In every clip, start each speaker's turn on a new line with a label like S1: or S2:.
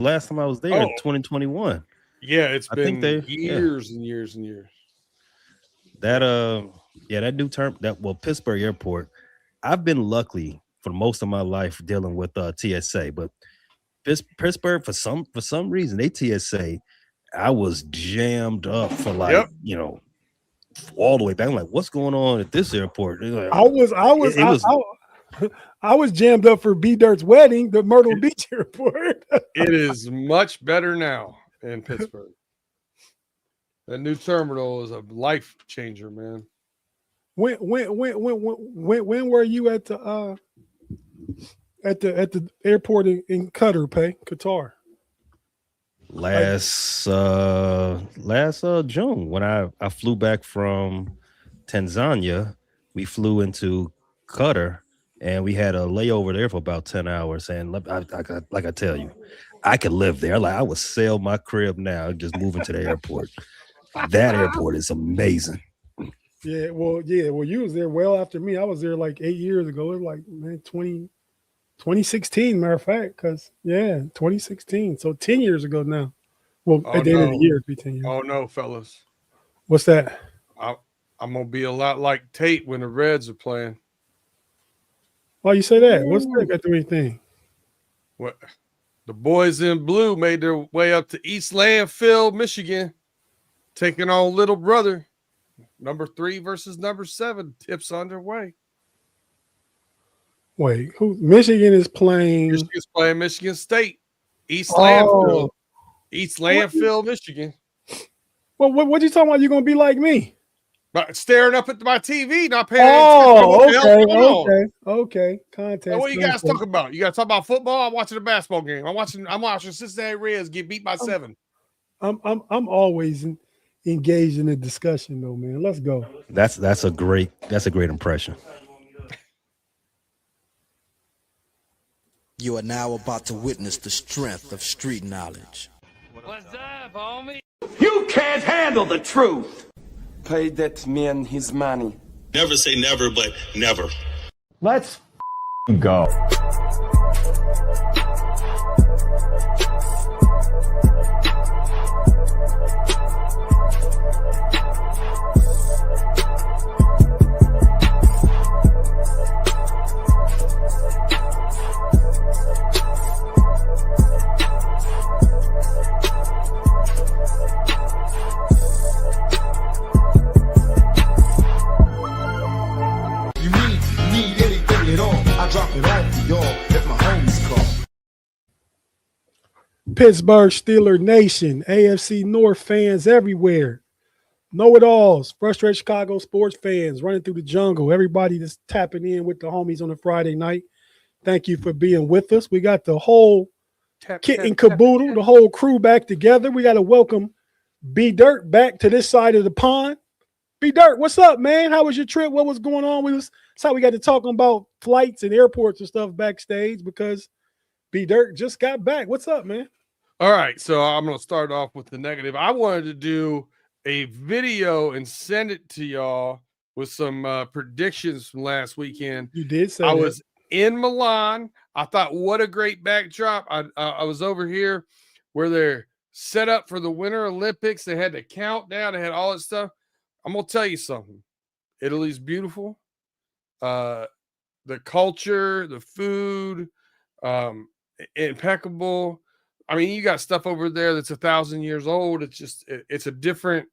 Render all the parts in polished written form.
S1: last time I was there in 2021.
S2: Yeah, it's
S1: I
S2: been
S1: think
S2: years and years and years.
S1: that that new term Pittsburgh Airport. I've been lucky for most of my life dealing with TSA, but Pittsburgh for some reason they TSA. I was jammed up for all the way back. I'm like, what's going on at this airport? Like,
S3: I was jammed up for B Dirt's wedding, the Myrtle Beach airport.
S2: It is much better now in Pittsburgh. That new terminal is a life changer, man.
S3: When were you at the airport in Qatar?
S1: Last June when I flew back from Tanzania. We flew into Qatar and we had a layover there for about 10 hours. And like I tell you, I could live there. Like I would sell my crib now and just move into the airport. That airport is amazing.
S3: Yeah, well, you was there well after me. I was there like 8 years ago. It was like 2016, matter of fact, because 2016. So 10 years ago now. Well, at the end of the year, it'd be 10 years.
S2: Oh no, fellas.
S3: What's that?
S2: I'm gonna be a lot like Tate when the Reds are playing.
S3: Why you say that? What's that got to do anything?
S2: What? The boys in blue made their way up to East Landfill, Michigan, taking on little brother. Number 3 versus number 7. Tips underway.
S3: Wait, Michigan is playing?
S2: Michigan's playing Michigan State. East Landfill. East Landfill, Michigan.
S3: Well, what you talking about? You gonna be like me?
S2: But staring up at my TV, not paying attention.
S3: Okay. Contest.
S2: What you guys talking about? You guys talk about football? I'm watching a basketball game. I'm watching Cincinnati Reds get beat by 7.
S3: I'm always engaged in a discussion, though, man. Let's go.
S1: That's a great impression.
S4: You are now about to witness the strength of street knowledge.
S5: What's up, homie?
S6: You can't handle the truth. Pay that man his money.
S7: Never say never, but never.
S6: Let's go.
S3: Pittsburgh Steeler Nation, AFC North fans everywhere, know-it-alls, frustrated Chicago sports fans running through the jungle, everybody that's tapping in with the homies on a Friday night. Thank you for being with us. We got the whole kit and caboodle, the whole crew back together. We got to welcome B Dirt back to this side of the pond. B Dirt, what's up, man? How was your trip? What was going on? That's how we got to talking about flights and airports and stuff backstage because B Dirt just got back. What's up, man?
S2: All right, so I'm going to start off with the negative. I wanted to do a video and send it to y'all with some predictions from last weekend.
S3: You did say
S2: I was in Milan. I thought, what a great backdrop. I was over here where they're set up for the Winter Olympics. They had the countdown. They had all that stuff. I'm going to tell you something. Italy's beautiful. The culture, the food, impeccable. I mean, you got stuff over there that's 1,000 years old. It's just, it's a different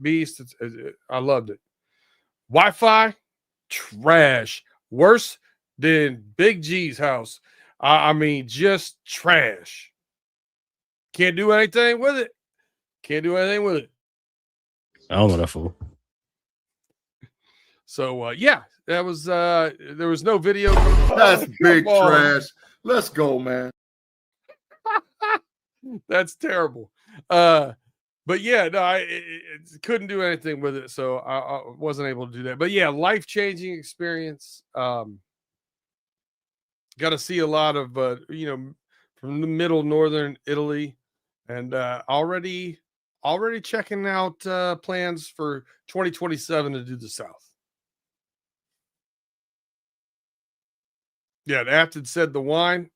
S2: beast. I loved it. Wi-Fi, trash. Worse than Big G's house. I mean, just trash. Can't do anything with it.
S1: I don't know that fool.
S2: So, that was, there was no video.
S8: That's big trash. Let's go, man.
S2: That's terrible. But yeah, no, I couldn't do anything with it, so I wasn't able to do that. But yeah, life-changing experience. Got to see a lot of from the middle northern Italy, and already checking out plans for 2027 to do the South. Yeah, Afton said the wine.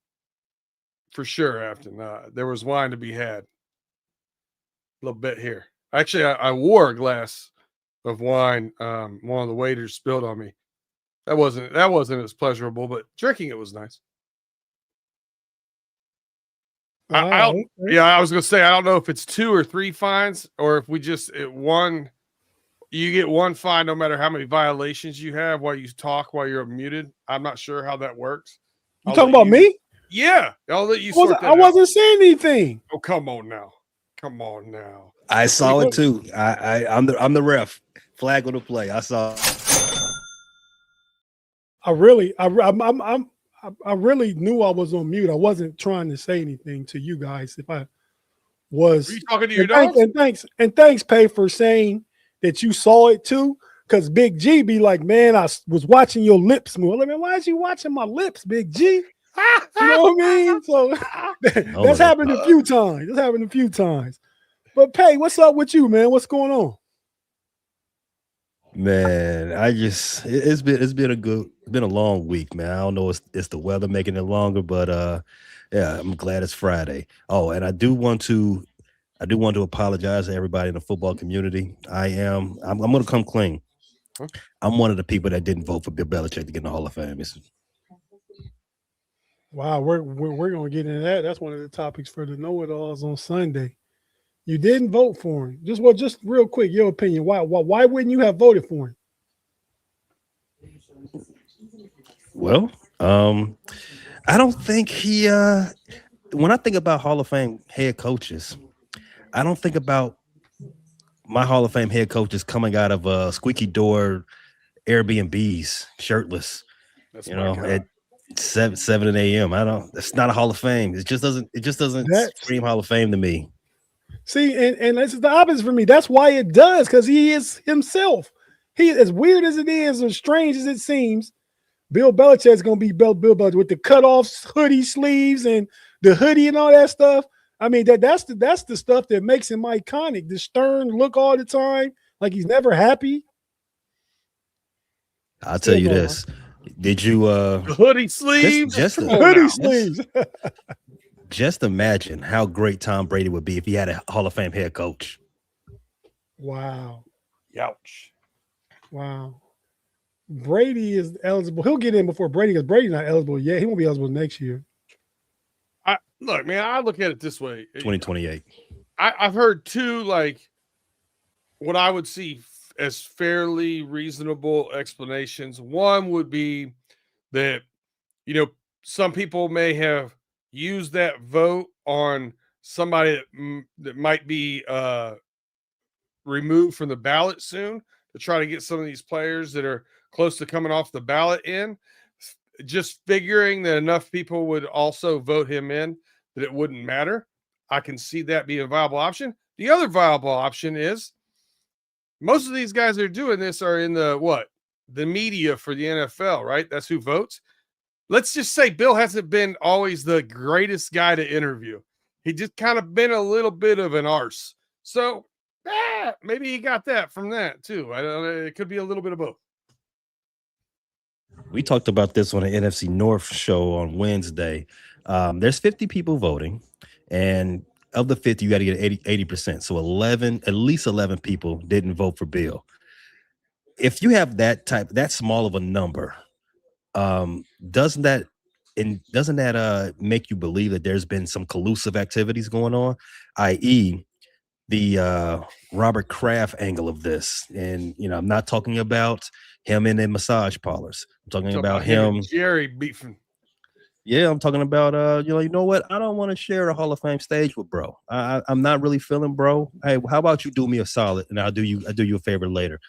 S2: for sure, Afton. There was wine to be had. A little bit here. Actually, I wore a glass of wine. One of the waiters spilled on me. That wasn't as pleasurable, but drinking it was nice. I was gonna say I don't know if it's 2 or 3 fines or if we just one. You get one fine no matter how many violations you have while you talk while you're muted. I'm not sure how that works.
S3: You talking about me?
S2: Yeah, I'll let you.
S3: I wasn't saying anything.
S2: Oh, come on now.
S1: I saw it too. I'm the ref. Flag on the play. I saw.
S3: I really knew I was on mute. I wasn't trying to say anything to you guys. If I was,
S2: are you talking to your dogs?
S3: Thanks, Pay, for saying that you saw it too. Because Big G be like, man, I was watching your lips move. I mean, why is you watching my lips, Big G? You know what I mean? So that's happened a few times. But Pay, what's up with you, man? What's going on?
S1: Man, it's been a long week, man. I don't know if it's the weather making it longer, but yeah, I'm glad it's Friday. Oh, and I do want to apologize to everybody in the football community. I'm going to come clean. I'm one of the people that didn't vote for Bill Belichick to get in the Hall of Fame.
S3: Wow, we're going to get into that. That's one of the topics for the know-it-alls on Sunday. You didn't vote for him. Just real quick, your opinion. Why wouldn't you have voted for him?
S1: Well, I don't think he. When I think about Hall of Fame head coaches, I don't think about my Hall of Fame head coaches coming out of squeaky door Airbnbs, shirtless.
S2: That's
S1: at 7 a.m. That's not a Hall of Fame. It just doesn't scream Hall of Fame to me.
S3: See, and this is the opposite for me. That's why it does, because he is himself. He, as weird as it is, as strange as it seems, Bill Belichick's going to be Bill Belichick with the cutoffs, hoodie sleeves, and the hoodie and all that stuff. I mean, that's the stuff that makes him iconic. The stern look all the time, like he's never happy.
S1: I'll tell you this. Did you
S2: hoodie sleeves?
S1: Just
S3: hoodie sleeves.
S1: Just imagine how great Tom Brady would be if he had a Hall of Fame head coach.
S3: Wow.
S2: Youch.
S3: Wow. Brady is eligible. He'll get in before Brady, because Brady's not eligible yet. He won't be eligible next year.
S2: Look, man, I look at it this way.
S1: 2028.
S2: I've heard two, like, what I would see as fairly reasonable explanations. One would be that, some people may have used that vote on somebody that might be removed from the ballot soon to try to get some of these players that are close to coming off the ballot in, just figuring that enough people would also vote him in that it wouldn't matter. I can see that being a viable option. The other viable option is most of these guys that are doing this are in the media for the NFL, right? That's who votes. Let's just say Bill hasn't been always the greatest guy to interview. He just kind of been a little bit of an arse. So maybe he got that from that too. I don't know. It could be a little bit of both.
S1: We talked about this on the NFC North show on Wednesday. There's 50 people voting, and of the 50, you got to get 80%. So at least 11 people didn't vote for Bill. If you have that small of a number, doesn't that make you believe that there's been some collusive activities going on, i.e., the Robert Kraft angle of this? And I'm not talking about him in the massage parlors. I'm talking about him
S2: Jerry beefing.
S1: Yeah, I'm talking about you know what? I don't want to share a Hall of Fame stage with bro. I'm not really feeling bro. Hey, how about you do me a solid and I'll do you a favor later.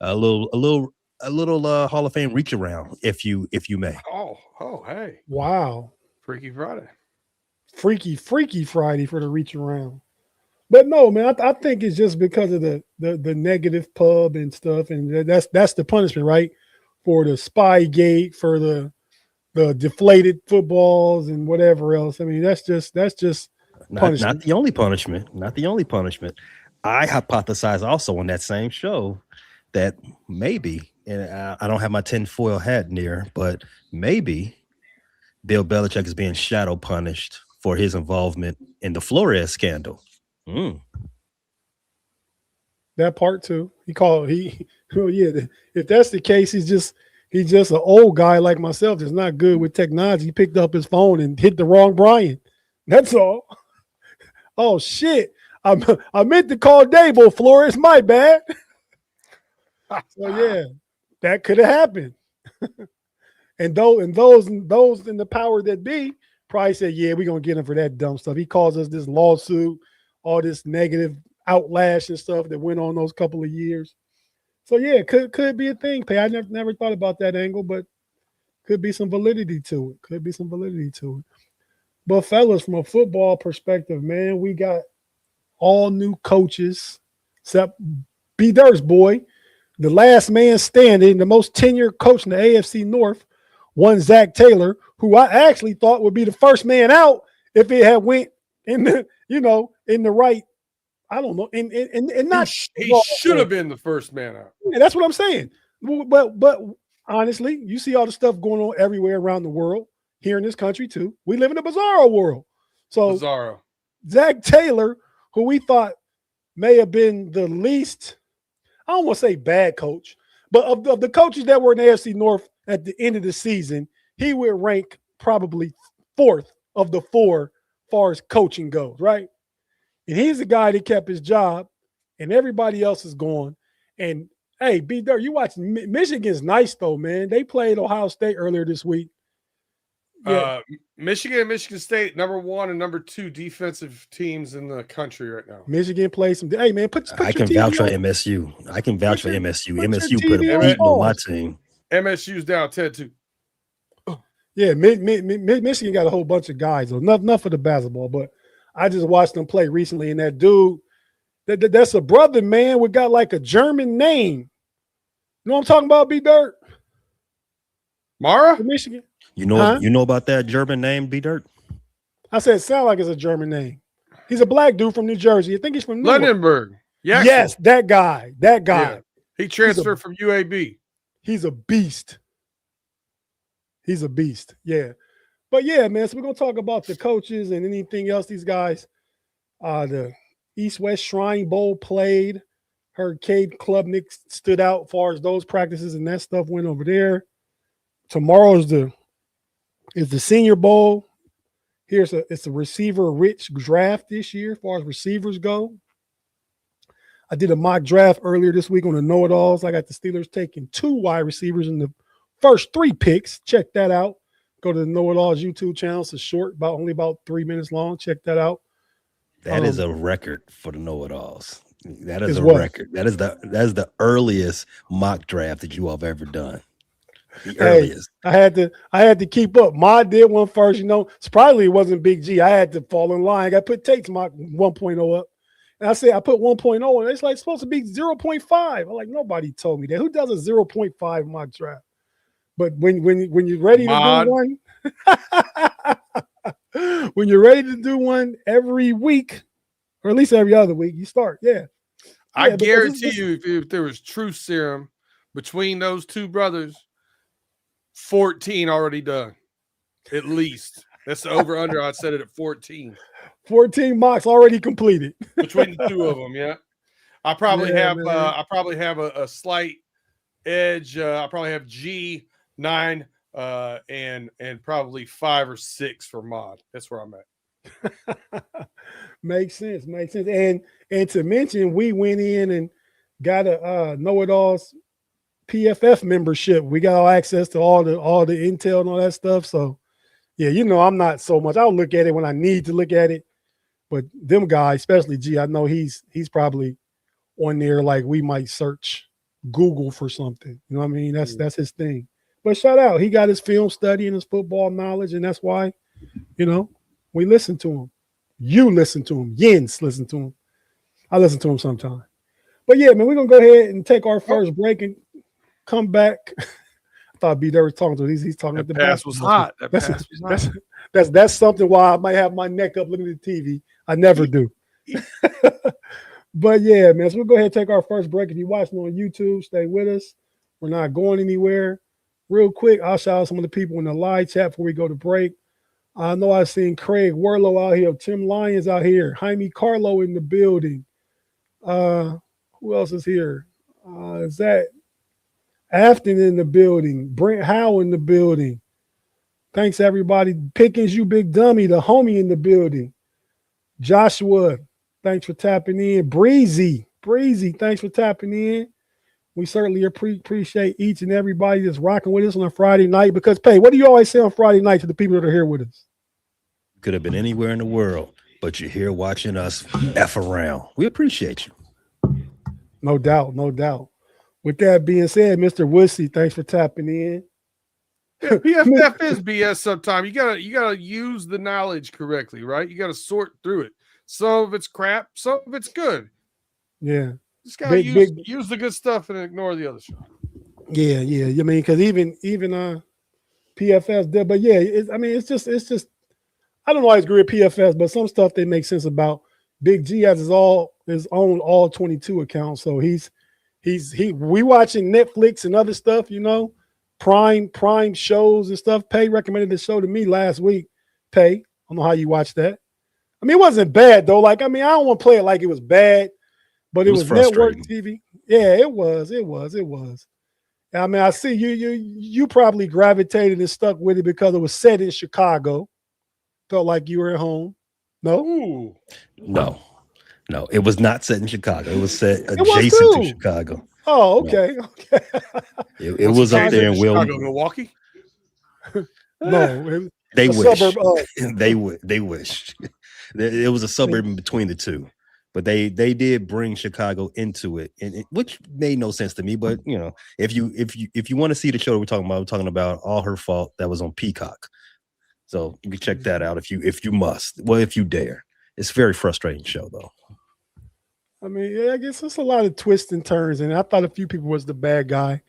S1: A little Hall of Fame reach around if you may.
S2: Oh, hey.
S3: Wow.
S2: Freaky Friday.
S3: Freaky Friday for the reach around. But no, man, I think it's just because of the negative pub and stuff, and that's the punishment, right? For the Spygate, for the deflated footballs and whatever else. I mean, that's just punishment.
S1: Not the only punishment. Not the only punishment. I hypothesized also on that same show that maybe, and I don't have my tinfoil hat near, but maybe Bill Belichick is being shadow punished for his involvement in the Flores scandal.
S3: That part too. Oh yeah. If that's the case, he's just an old guy like myself that's not good with technology. He picked up his phone and hit the wrong Brian. That's all. Oh shit. I meant to call Dable Flores. My bad. So yeah, that could have happened. And those in the power that be probably said, yeah, we're gonna get him for that dumb stuff. He calls us this lawsuit, all this negative outlash and stuff that went on those couple of years. So yeah, could be a thing. Pay. I never thought about that angle, but could be some validity to it. But fellas, from a football perspective, man, we got all new coaches, except B. Dirt's boy, the last man standing, the most tenured coach in the AFC North, one Zach Taylor, who I actually thought would be the first man out if it had went in the, in the right. I don't know, and not
S2: he should have been the first man out.
S3: Yeah, that's what I'm saying. But honestly, you see all the stuff going on everywhere around the world, here in this country too. We live in a bizarro world. So
S2: Bizarro.
S3: Zach Taylor, who we thought may have been the least, I don't want to say bad coach, but of the coaches that were in the AFC North at the end of the season, he would rank probably fourth of the four as far as coaching goes, right? And he's the guy that kept his job, and everybody else is gone. And hey, B. Dirt, you watch Michigan's nice though, man. They played Ohio State earlier this week.
S2: Yeah. Michigan and Michigan State, number 1 and number 2 defensive teams in the country right now.
S3: Michigan plays some. Hey, man, put
S1: I can vouch for MSU. I can vouch for MSU. MSU put a beating on my team.
S2: MSU's down 10-2.
S3: Yeah, Michigan got a whole bunch of guys. So enough for the basketball, but I just watched them play recently, and that dude, that's a brother, man, we got like a German name. You know what I'm talking about, B. Dirt?
S2: Mara?
S3: Michigan.
S1: You know about that German name, B. Dirt?
S3: I said it sounds like it's a German name. He's a black dude from New Jersey. I think he's from
S2: Lundenberg.
S3: Yes, that guy.
S2: Yeah. He transferred from UAB.
S3: He's a beast. Yeah. But yeah, man, so we're going to talk about the coaches and anything else these guys. The East-West Shrine Bowl played. Heard Cade Klubnik stood out as far as those practices and that stuff went over there. Tomorrow is the Senior Bowl. It's a receiver-rich draft this year as far as receivers go. I did a mock draft earlier this week on the know-it-alls. I got the Steelers taking 2 wide receivers in the first 3 picks. Check that out. Go to the Know-It-Alls YouTube channel. It's a short, only about 3 minutes long. Check that out.
S1: That is a record for the Know-It-Alls. That is a
S3: what?
S1: record. That is the earliest mock draft that you have ever done. The earliest.
S3: I had to keep up. Ma did one first, Surprisingly, it wasn't Big G. I had to fall in line. I got to put Tate's mock 1.0 up. And I said, I put 1.0, and it's like supposed to be 0.5. I'm like, nobody told me that. Who does a 0.5 mock draft? But when you're ready to do one, when you're ready to do one every week, or at least every other week, you start. Yeah.
S2: I guarantee you, if there was truth serum between those 2 brothers, 14 already done. At least. That's the over-under. I set it at 14.
S3: 14 mocks already completed.
S2: Between the 2 of them, yeah. I probably have a slight edge. I probably have G 9 and probably 5 or 6 for mod. That's where I'm at.
S3: Makes sense. And to mention, we went in and got a know-it-alls PFF membership. We got all access to all the intel and all that stuff. So yeah, I'm not so much. I'll look at it when I need to look at it. But them guys, especially G, I know he's probably on there like we might search Google for something. You know what I mean? That's his thing. But shout out, he got his film study and his football knowledge, and that's why, we listen to him. You listen to him. Jens listen to him. I listen to him sometime. But yeah, man, we're gonna go ahead and take our first break and come back. I thought B. There was talking to him. He's talking
S2: That
S3: at the
S2: pass was hot. That pass was hot.
S3: That's something why I might have my neck up looking at the TV. I never do. But yeah, man, so we'll go ahead and take our first break. If you're watching on YouTube, stay with us. We're not going anywhere. Real quick, I'll shout out some of the people in the live chat before we go to break. I know I've seen Craig Warlow out here, Tim Lyons out here, Jaime Carlo in the building. Who else is here? Is that Afton in the building? Brent Howe in the building. Thanks, everybody. Pickens, you big dummy, the homie in the building. Joshua, thanks for tapping in. Breezy, thanks for tapping in. We certainly appreciate each and everybody that's rocking with us on a Friday night because, Pay, what do you always say on Friday night to the people that are here with us?
S1: Could have been anywhere in the world, but you're here watching us F around. We appreciate you.
S3: No doubt, no doubt. With that being said, Mr. Woodsy, thanks for tapping in.
S2: Yeah, PFF is BS sometimes. You gotta use the knowledge correctly, right? You gotta sort through it. Some of it's crap, some of it's good.
S3: Yeah.
S2: Just gotta use the good stuff and ignore the other stuff.
S3: Yeah. I mean, because even PFS did, but yeah, it's just. I don't always agree with PFS, but some stuff they make sense about. Big G has his own all 22 accounts, so we watching Netflix and other stuff, Prime shows and stuff. Pay recommended the show to me last week. Pay, I don't know how you watched that. I mean, it wasn't bad though. Like, I mean, I don't want to play it like it was bad, but it was network TV. Yeah, it was. I mean, I see you probably gravitated and stuck with it because it was set in Chicago. Felt like you were at home. No?
S2: Ooh.
S1: No, it was not set in Chicago. It was set adjacent to Chicago.
S3: Oh, okay. No. Okay.
S1: It was up there in
S2: Chicago, Milwaukee.
S3: No,
S1: they wish.
S3: Suburb,
S1: they wished. It was a suburb in between the two, but they did bring Chicago into it, which made no sense to me. But if you want to see the show that we're talking about All Her Fault, that was on Peacock. So you can check that out if you must. Well, if you dare. It's a very frustrating show, though.
S3: I mean, yeah, I guess it's a lot of twists and turns, and I thought a few people was the bad guy,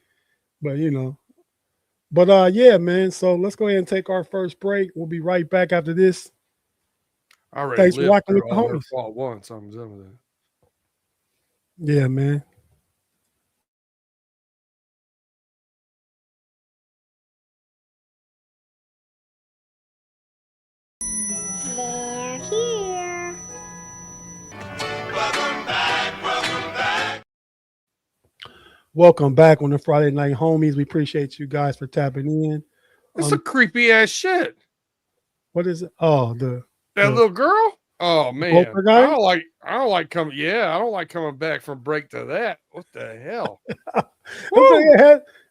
S3: but But yeah, man. So let's go ahead and take our first break. We'll be right back after this. Thanks for rocking with the homies.
S2: Once I'm done with that.
S3: Yeah, man.
S9: They're here.
S3: Welcome back on the Friday Night Homies. We appreciate you guys for tapping in.
S2: It's a creepy ass shit.
S3: What is it? Oh,
S2: that little girl. Oh man, I don't like coming. Yeah, I don't like coming back from break to that. What the hell?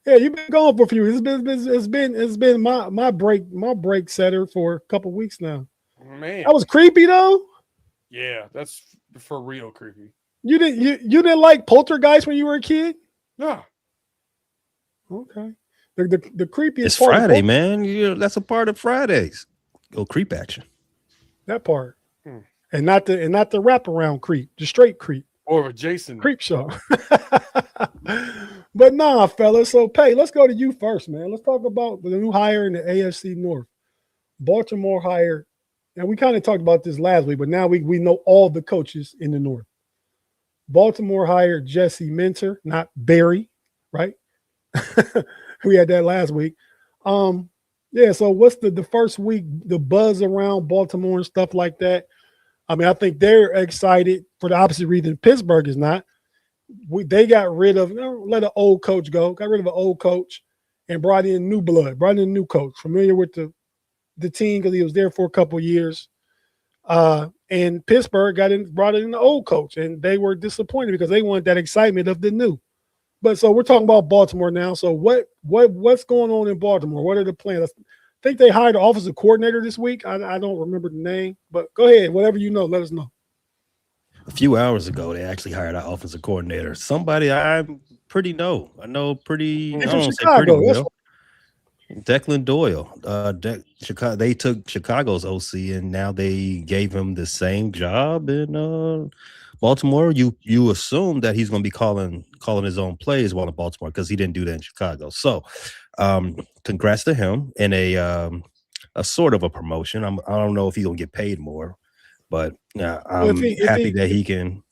S3: Yeah, you've been gone for a few. It's been my break setter for a couple weeks now.
S2: Man,
S3: that was creepy though.
S2: Yeah, that's for real creepy.
S3: You didn't like Poltergeist when you were a kid?
S2: No.
S3: Okay. The creepiest.
S1: It's Friday, man. That's a part of Fridays. Go creep action.
S3: That part, and not the wraparound creep, the straight creep
S2: or a Jason
S3: creep show. But nah, fellas. So Pay, let's go to you first, man. Let's talk about the new hire in the AFC North. Baltimore hired. And we kind of talked about this last week, but now we know all the coaches in the North. Baltimore hired Jesse Minter, not Barry, right? We had that last week. Yeah, so what's the first week, the buzz around Baltimore and stuff like that? I mean, I think they're excited for the opposite reason Pittsburgh is not. They got rid of, let an old coach go, got rid of an old coach and brought in new blood, brought in a new coach, familiar with the team because he was there for a couple of years. And Pittsburgh brought in the old coach, and they were disappointed because they wanted that excitement of the new. But so we're talking about Baltimore now. So what's going on in Baltimore? What are the plans? I think they hired an offensive coordinator this week. I don't remember the name, but go ahead. Whatever you know, let us know.
S1: A few hours ago, they actually hired our offensive coordinator. Somebody I know pretty.
S3: It's from Chicago.
S1: Well. Declan Doyle. They took Chicago's OC, and now they gave him the same job in Baltimore. You assume that he's going to be calling his own plays while in Baltimore because he didn't do that in Chicago. So, congrats to him in a sort of a promotion. I don't know if he's going to get paid more, but I'm happy that he can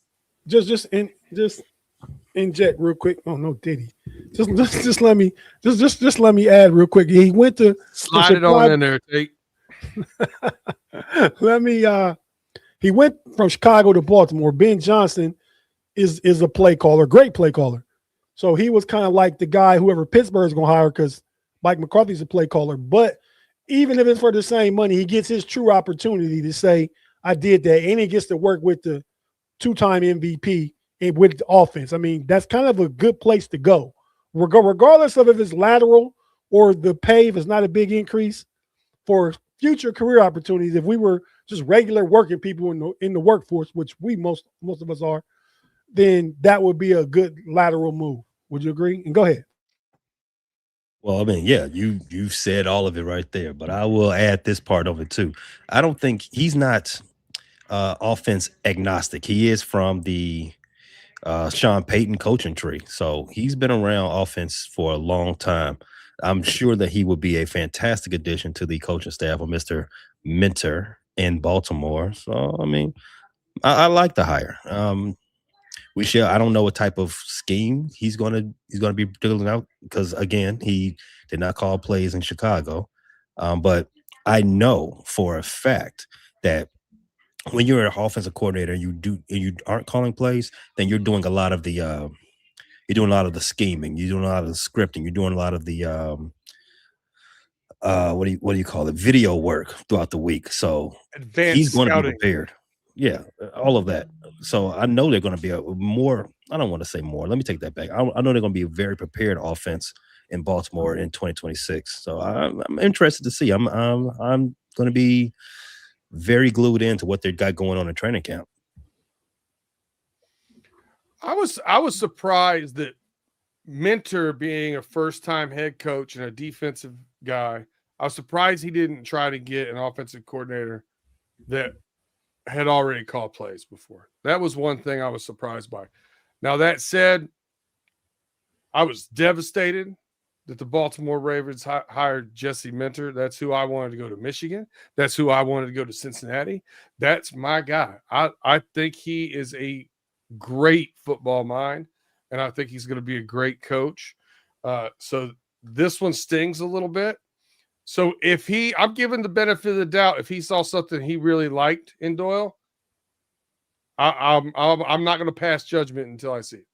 S3: just inject real quick. Oh no, did he? Just let me add real quick. He went to
S2: slide it on in there, Tate.
S3: Let me he went from Chicago to Baltimore. Ben Johnson is a play caller, great play caller. So he was kind of like the guy whoever Pittsburgh's going to hire because Mike McCarthy's a play caller. But even if it's for the same money, he gets his true opportunity to say, I did that. And he gets to work with the two-time MVP and with the offense. I mean, that's kind of a good place to go. Regardless of if it's lateral or the pay, if it's not a big increase for future career opportunities, if we were just regular working people in the workforce, which we most of us are, then that would be a good lateral move. Would you agree? And go ahead.
S1: Well, I mean, yeah, you said all of it right there, but I will add this part of it too. I don't think he's not offense agnostic. He is from the Sean Payton coaching tree, so he's been around offense for a long time. I'm sure that he would be a fantastic addition to the coaching staff of Mr. Minter in Baltimore. So, I mean, I like the hire. I don't know what type of scheme he's gonna be dealing out because again, he did not call plays in Chicago. But I know for a fact that when you're an offensive coordinator and you aren't calling plays, then you're doing a lot of the scheming, you're doing a lot of the scripting, you're doing a lot of the what do you call it, video work throughout the week. So
S2: Advanced
S1: he's going to be
S2: scouting.
S1: prepared. Yeah, all of that. So I know they're going to be a more. I don't want to say more. Let me take that back. I know they're going to be a very prepared offense in Baltimore in 2026. So I'm interested to see. I'm going to be very glued into what they got going on in training camp.
S2: I was surprised that Minter being a first-time head coach and a defensive guy, I was surprised he didn't try to get an offensive coordinator that had already called plays before. That was one thing I was surprised by. Now, that said, I was devastated that the Baltimore Ravens hired Jesse Minter. That's who I wanted to go to Michigan. That's who I wanted to go to Cincinnati. That's my guy. I think he is a great football mind, and I think he's going to be a great coach. So this one stings a little bit. So I'm giving the benefit of the doubt. If he saw something he really liked in Doyle, I'm not going to pass judgment until I see it.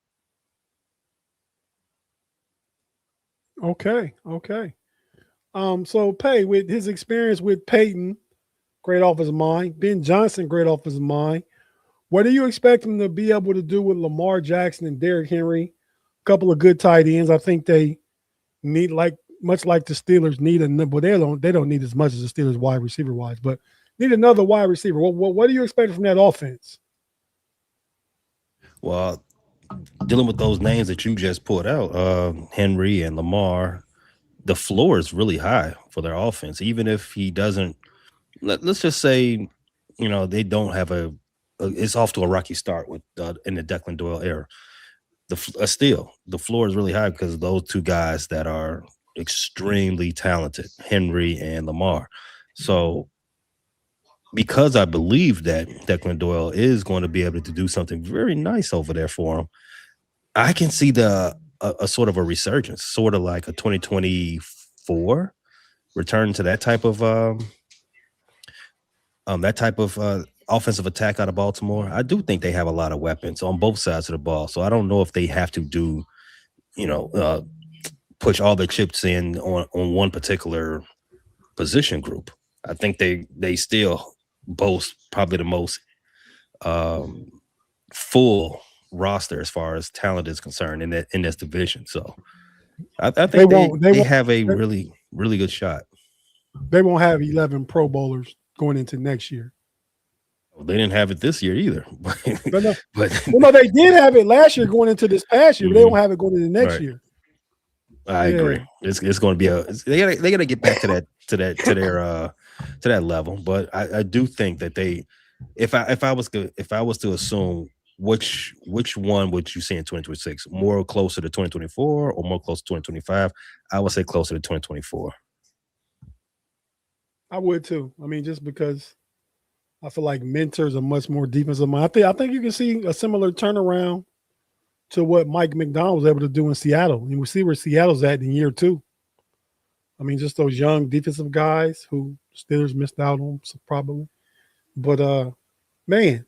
S3: Okay. So Pay, with his experience with Peyton, great offensive mind. Ben Johnson, great offensive mind. What do you expect him to be able to do with Lamar Jackson and Derrick Henry? A couple of good tight ends. I think they need, much like the Steelers need but they don't need as much as the Steelers wide receiver wise, but need another wide receiver. What do you expect from that offense?
S1: Well, dealing with those names that you just put out, Henry and Lamar, the floor is really high for their offense. Even if he doesn't, let's just say, they don't have it's off to a rocky start with in the Declan Doyle era. Still, the floor is really high because of those two guys that are extremely talented, Henry and Lamar. So because I believe that Declan Doyle is going to be able to do something very nice over there for him, I can see a sort of a resurgence, sort of like a 2024 return to that type of offensive attack out of Baltimore. I do think they have a lot of weapons on both sides of the ball. So I don't know if they have to do, push all their chips in on one particular position group. I think they still boast probably the most full roster as far as talent is concerned in this division. So I think they have a really, really good shot.
S3: They won't have 11 Pro Bowlers going into next year.
S1: They didn't have it this year either.
S3: No, they did have it last year going into this past year, but they won't have it going into next year.
S1: I agree. It's going to be they got to get back to that level. But I do think that if I was to assume which one would you say in 2026, more closer to 2024 or more close to 2025, I would say closer to 2024.
S3: I would too. I mean, just because I feel like Minter's a much more defensive mind. I think you can see a similar turnaround to what Mike McDonald was able to do in Seattle. And we see where Seattle's at in year 2. I mean, just those young defensive guys who Steelers missed out on some probably. But man,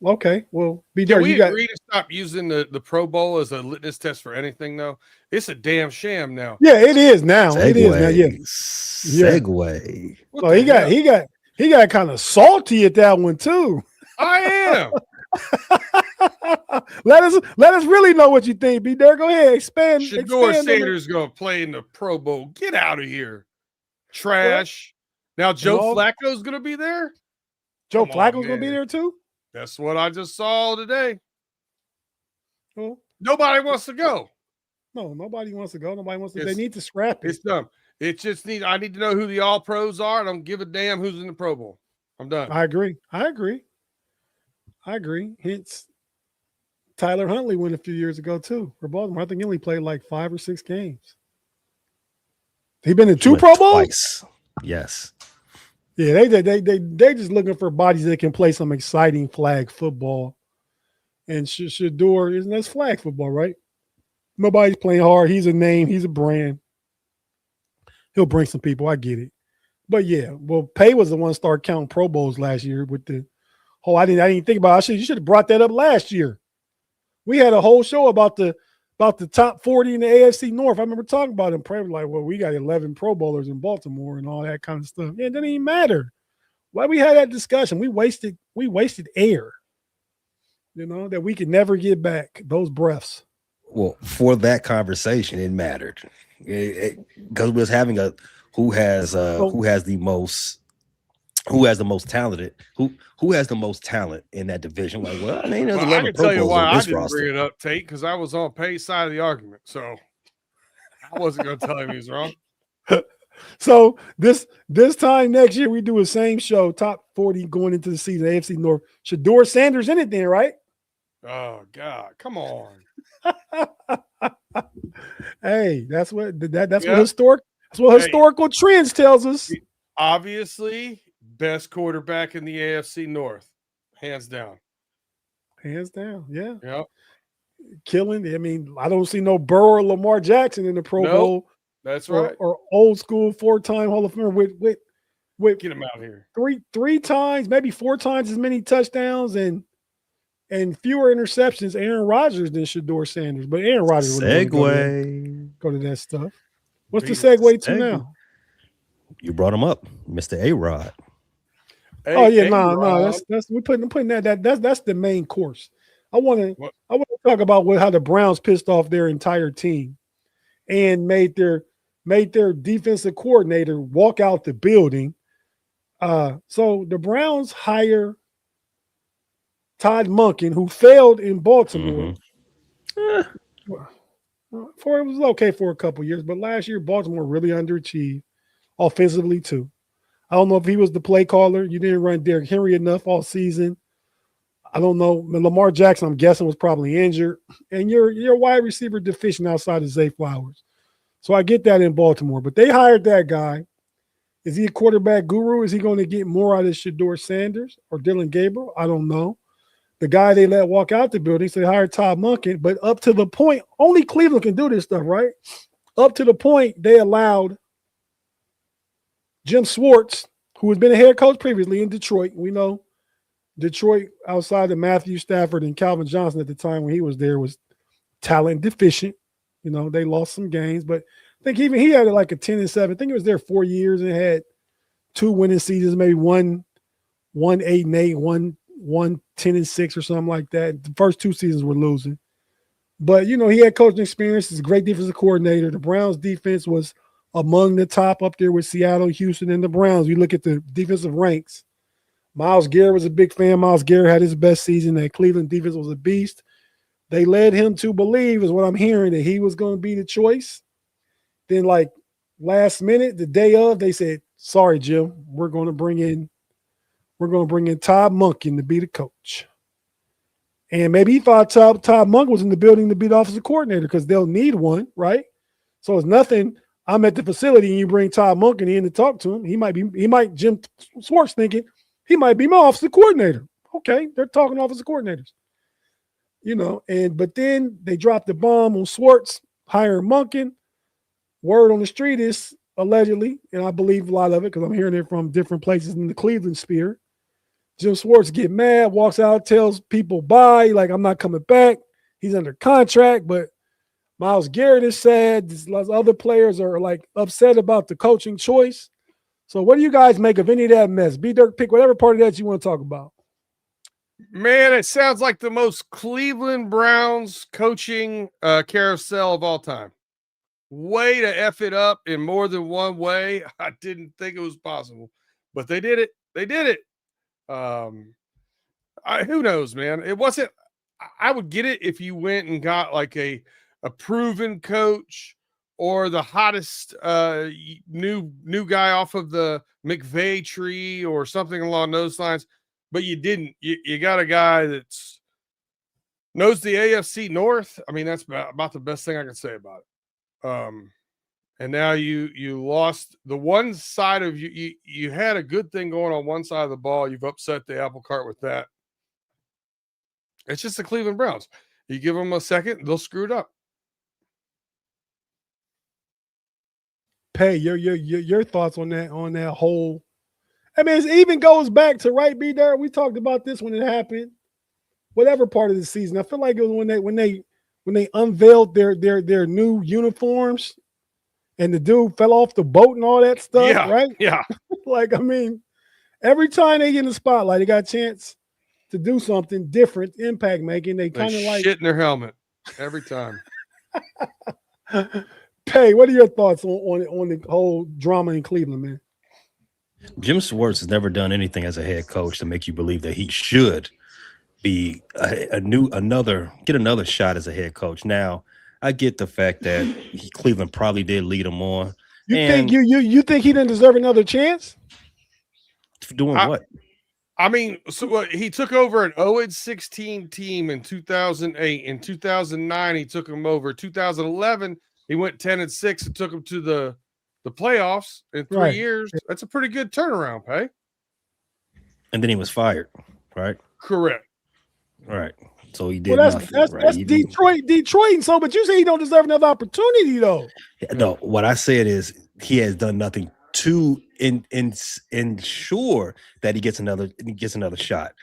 S3: okay. Well, be there.
S2: Can we
S3: You got
S2: agree to stop using the Pro Bowl as a litmus test for anything, though? It's a damn sham now.
S3: yeah, it is now. It is now. Yeah.
S1: Segue.
S2: What
S3: Oh,
S2: the
S3: he
S2: hell?
S3: got kind of salty at that one too.
S2: I am.
S3: let us really know what you think. Be there. Go ahead. Expand.
S2: Shador
S3: expand on it.
S2: Sanders going to play in the Pro Bowl. Get out of here. Trash. Now Joe Flacco's going to be there?
S3: Joe
S2: Come on,
S3: Flacco's going to be
S2: man.
S3: there too.
S2: That's what I just saw today.
S3: Well,
S2: Nobody wants to go.
S3: no, nobody wants to go. Nobody wants to. They
S2: It's-
S3: need to scrap it.
S2: It's dumb. It just I need to know who the all pros are. I don't give a damn who's in the Pro Bowl. I'm done.
S3: I agree. Hence, Tyler Huntley went a few years ago too for Baltimore. I think he only played like 5 or 6 games. He been in 2
S1: Went
S3: Pro Bowls.
S1: twice. Yes.
S3: Yeah, they just looking for bodies that can play some exciting flag football. And Shador isn't that's flag football, right? Nobody's playing hard. He's a name. He's a brand. He'll bring some people. I get it. But yeah, well, Pay was the one to start counting Pro Bowls last year with the whole. I didn't think about it. You should have brought that up last year. We had a whole show about the top 40 in the AFC North. I remember talking about it. Probably like, well, we got 11 Pro Bowlers in Baltimore and all that kind of stuff. Yeah, it doesn't even matter. Why we had that discussion? We wasted air. You know, that we could never get back. Those breaths.
S1: Well, for that conversation, it mattered because we was having a who has the most talented who has the most talent in that division. Like, well, I mean, there's
S2: Well,
S1: 11
S2: I can
S1: Pro
S2: tell you
S1: Bowls
S2: why
S1: on
S2: I
S1: this
S2: didn't
S1: roster.
S2: bring it up, Tate, because I was on Pay's side of the argument. So I wasn't going to tell him he was wrong.
S3: So this time next year, we do the same show, top 40 going into the season, AFC North. Shador Sanders in it then, right?
S2: Oh, God. Come on.
S3: Hey, that's what
S2: Yeah.
S3: historical trends tells us.
S2: Obviously, best quarterback in the AFC North. Hands down.
S3: Hands down, yeah.
S2: Yep.
S3: Killing. I mean, I don't see no Burrow or Lamar Jackson in the Pro
S2: Nope.
S3: Bowl.
S2: That's right.
S3: Or old school 4-time Hall of Famer with
S2: Get him out here.
S3: three times, maybe 4 times as many touchdowns and fewer interceptions, Aaron Rodgers than Shador Sanders. But Aaron Rodgers would
S1: Segue.
S3: go to that stuff. What's the
S2: Beat
S3: segue to
S1: segue.
S3: now?
S1: You brought him up, Mr. A-Rod.
S3: Oh yeah, no,
S2: Rob.
S3: that's we're putting that's the main course. I want
S2: What?
S3: to talk about how the Browns pissed off their entire team and made their defensive coordinator walk out the building. So the Browns hire Todd Monken, who failed in Baltimore. For it was okay for a couple years, but last year Baltimore really underachieved offensively too. I don't know if he was the play caller. You didn't run Derrick Henry enough all season. I don't know. Lamar Jackson, I'm guessing, was probably injured, and you're wide receiver deficient outside of Zay Flowers. So I get that in Baltimore, but they hired that guy. Is he a quarterback guru? Is he going to get more out of Shador Sanders or Dylan Gabriel? I don't know. The guy they let walk out the building, so they hired Todd Monken, but up to the point, only Cleveland can do this stuff, right? Up to the point they allowed Jim Schwartz, who has been a head coach previously in Detroit. We know Detroit, outside of Matthew Stafford and Calvin Johnson at the time when he was there, was talent deficient. You know, they lost some games, but I think even he had like a 10-7. I think he was there 4 years and had 2 winning seasons, maybe one 8-8, one 10-6 or something like that. The first 2 seasons were losing. But, you know, he had coaching experience. He's a great defensive coordinator. The Browns defense was among the top up there with Seattle, Houston, and the Browns. You look at the defensive ranks. Myles Garrett was a big fan. Myles Garrett had his best season. That Cleveland defense was a beast. They led him to believe, is what I'm hearing, that he was going to be the choice. Then, like, last minute, the day of, they said, sorry, Jim, we're going to bring in Todd Monken to be the coach. And maybe he thought Todd Monken was in the building to be the offensive coordinator because they'll need one, right? So it's nothing. I'm at the facility and you bring Todd Monken in to talk to him. Jim Schwartz thinking he might be my offensive coordinator. Okay, they're talking offensive coordinators. You know, but then they dropped the bomb on Schwartz, hiring Monken. Word on the street is allegedly, and I believe a lot of it because I'm hearing it from different places in the Cleveland sphere. Jim Schwartz get mad, walks out, tells people bye, like I'm not coming back. He's under contract, but Myles Garrett is sad. Other players are like upset about the coaching choice. So what do you guys make of any of that mess? B. Dirk, pick whatever part of that you want to talk about.
S2: Man, it sounds like the most Cleveland Browns coaching carousel of all time. Way to F it up in more than one way. I didn't think it was possible, but they did it. They did it. Who knows, man? It wasn't. I would get it if you went and got like a proven coach or the hottest new guy off of the McVay tree or something along those lines. But you didn't. You got a guy that's knows the AFC North. I mean, that's about the best thing I can say about it. And now you lost the one side of you had a good thing going on one side of the ball. You've upset the apple cart with that. It's just the Cleveland Browns. You give them a second, they'll screw it up.
S3: Pay your thoughts on that whole. I mean, it even goes back to right, B. There. We talked about this when it happened. Whatever part of the season, I feel like it was when they unveiled their new uniforms, and the dude fell off the boat and all that stuff.
S2: Yeah,
S3: right?
S2: Yeah.
S3: Like, I mean, every time they get in the spotlight, they got a chance to do something different, impact making. They kind of like
S2: shit in their helmet every time.
S3: Pay, what are your thoughts on the whole drama in Cleveland, man?
S1: Jim Schwartz has never done anything as a head coach to make you believe that he should be get another shot as a head coach. Now, I get the fact that Cleveland probably did lead him on.
S3: You think he didn't deserve another chance?
S1: Doing what?
S2: I mean, so he took over an 0-16 team in 2008. In 2009, he took him over. 2011, he went 10-6 and took him to the playoffs in 3 years. That's a pretty good turnaround, Pay.
S1: And then he was fired, right?
S2: Correct.
S1: Right. So he did
S3: nothing. That's Detroit. And so, but you say he don't deserve another opportunity, though.
S1: No, what I said is he has done nothing to ensure that he gets another shot.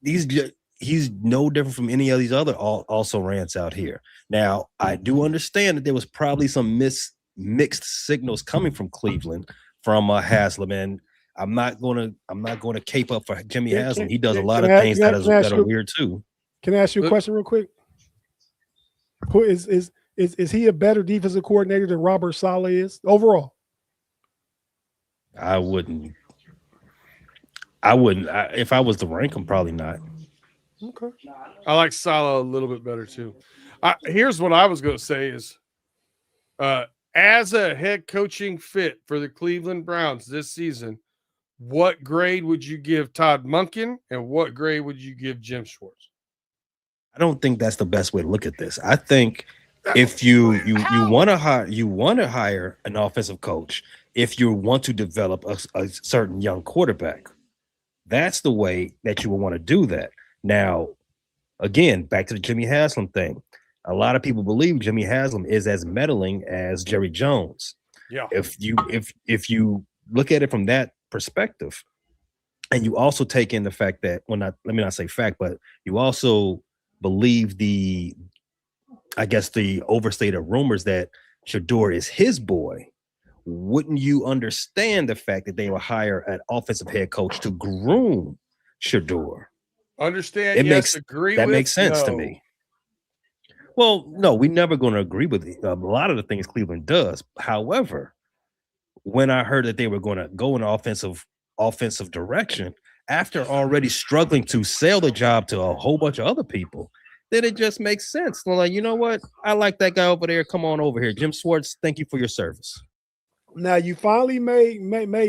S1: He's no different from any of these other also rants out here. Now, I do understand that there was probably some mixed signals coming from Cleveland from Haslam, and I'm not going to cape up for Jimmy Haslam. He does a lot of things that are weird too.
S3: Can I ask you a question real quick? Who is he a better defensive coordinator than Robert Saleh is overall?
S1: I wouldn't. If I was to rank him, probably not.
S3: Okay.
S2: I like Saleh a little bit better too. Here's what I was going to say is, as a head coaching fit for the Cleveland Browns this season, what grade would you give Todd Monken and what grade would you give Jim Schwartz?
S1: I don't think that's the best way to look at this. I think if you want to hire an offensive coach, if you want to develop a certain young quarterback, that's the way that you will want to do that. Now, again, back to the Jimmy Haslam thing. A lot of people believe Jimmy Haslam is as meddling as Jerry Jones.
S2: Yeah.
S1: If you look at it from that perspective, and you also take in the fact that, let me not say fact, but you also believe the overstated rumors that Shador is his boy, wouldn't you understand the fact that they will hire an offensive head coach to groom Shador?
S2: Understand? Agree.
S1: That makes sense to me. Well, no, we're never going to agree with a lot of the things Cleveland does. However, when I heard that they were going to go in offensive direction after already struggling to sell the job to a whole bunch of other people, then it just makes sense. They're like, you know what? I like that guy over there. Come on over here. Jim Schwartz, thank you for your service.
S3: Now, you finally made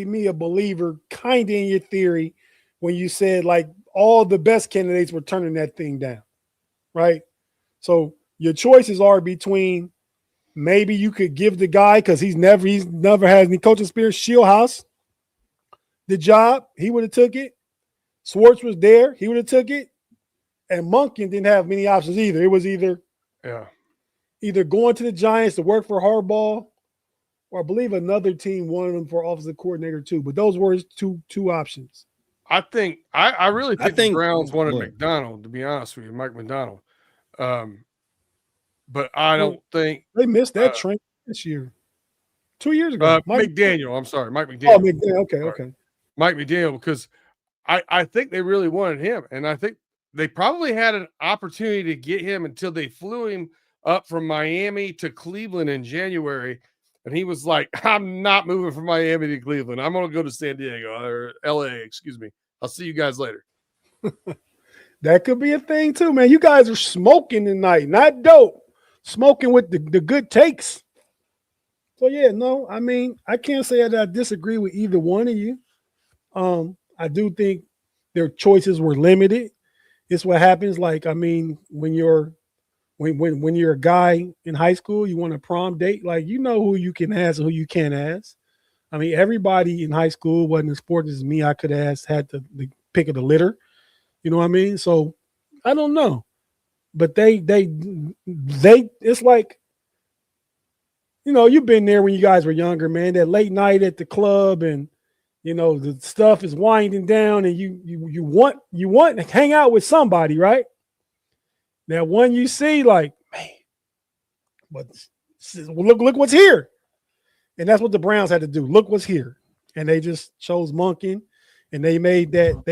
S3: me a believer kind of in your theory when you said like all the best candidates were turning that thing down, right? So your choices are between maybe you could give the guy, because he's never had any coaching experience, Shieldhouse, the job. He would have took it. Schwartz was there. He would have took it. And Monken didn't have many options either. It was either going to the Giants to work for Harbaugh, or I believe another team wanted him for offensive coordinator too. But those were his two options.
S2: I think I really think the Browns wanted
S1: what?
S2: McDonald, to be honest with you, Mike McDonald. But I don't think
S3: They missed that train this year. 2 years ago.
S2: McDaniel. I'm sorry, Mike McDaniel.
S3: Oh, McDaniel. Okay, okay.
S2: Mike McDaniel, because I think they really wanted him, and I think they probably had an opportunity to get him until they flew him up from Miami to Cleveland in January, and he was like, "I'm not moving from Miami to Cleveland. I'm going to go to San Diego or LA. Excuse me. I'll see you guys later."
S3: That could be a thing too, man. You guys are smoking tonight, not dope. Smoking with the good takes. So yeah, no, I mean, I can't say that I disagree with either one of you. I do think their choices were limited. It's what happens. Like, I mean, when you're a guy in high school, you want a prom date, like you know who you can ask and who you can't ask. I mean, everybody in high school wasn't as important as me. I could ask, had the pick of the litter. You know what I mean? So I don't know. But they it's like, you know, you've been there when you guys were younger, man, that late night at the club and, you know, the stuff is winding down and you want to hang out with somebody, right? That one you see like, man, but look what's here. And that's what the Browns had to do. Look what's here. And they just chose Monken and they made that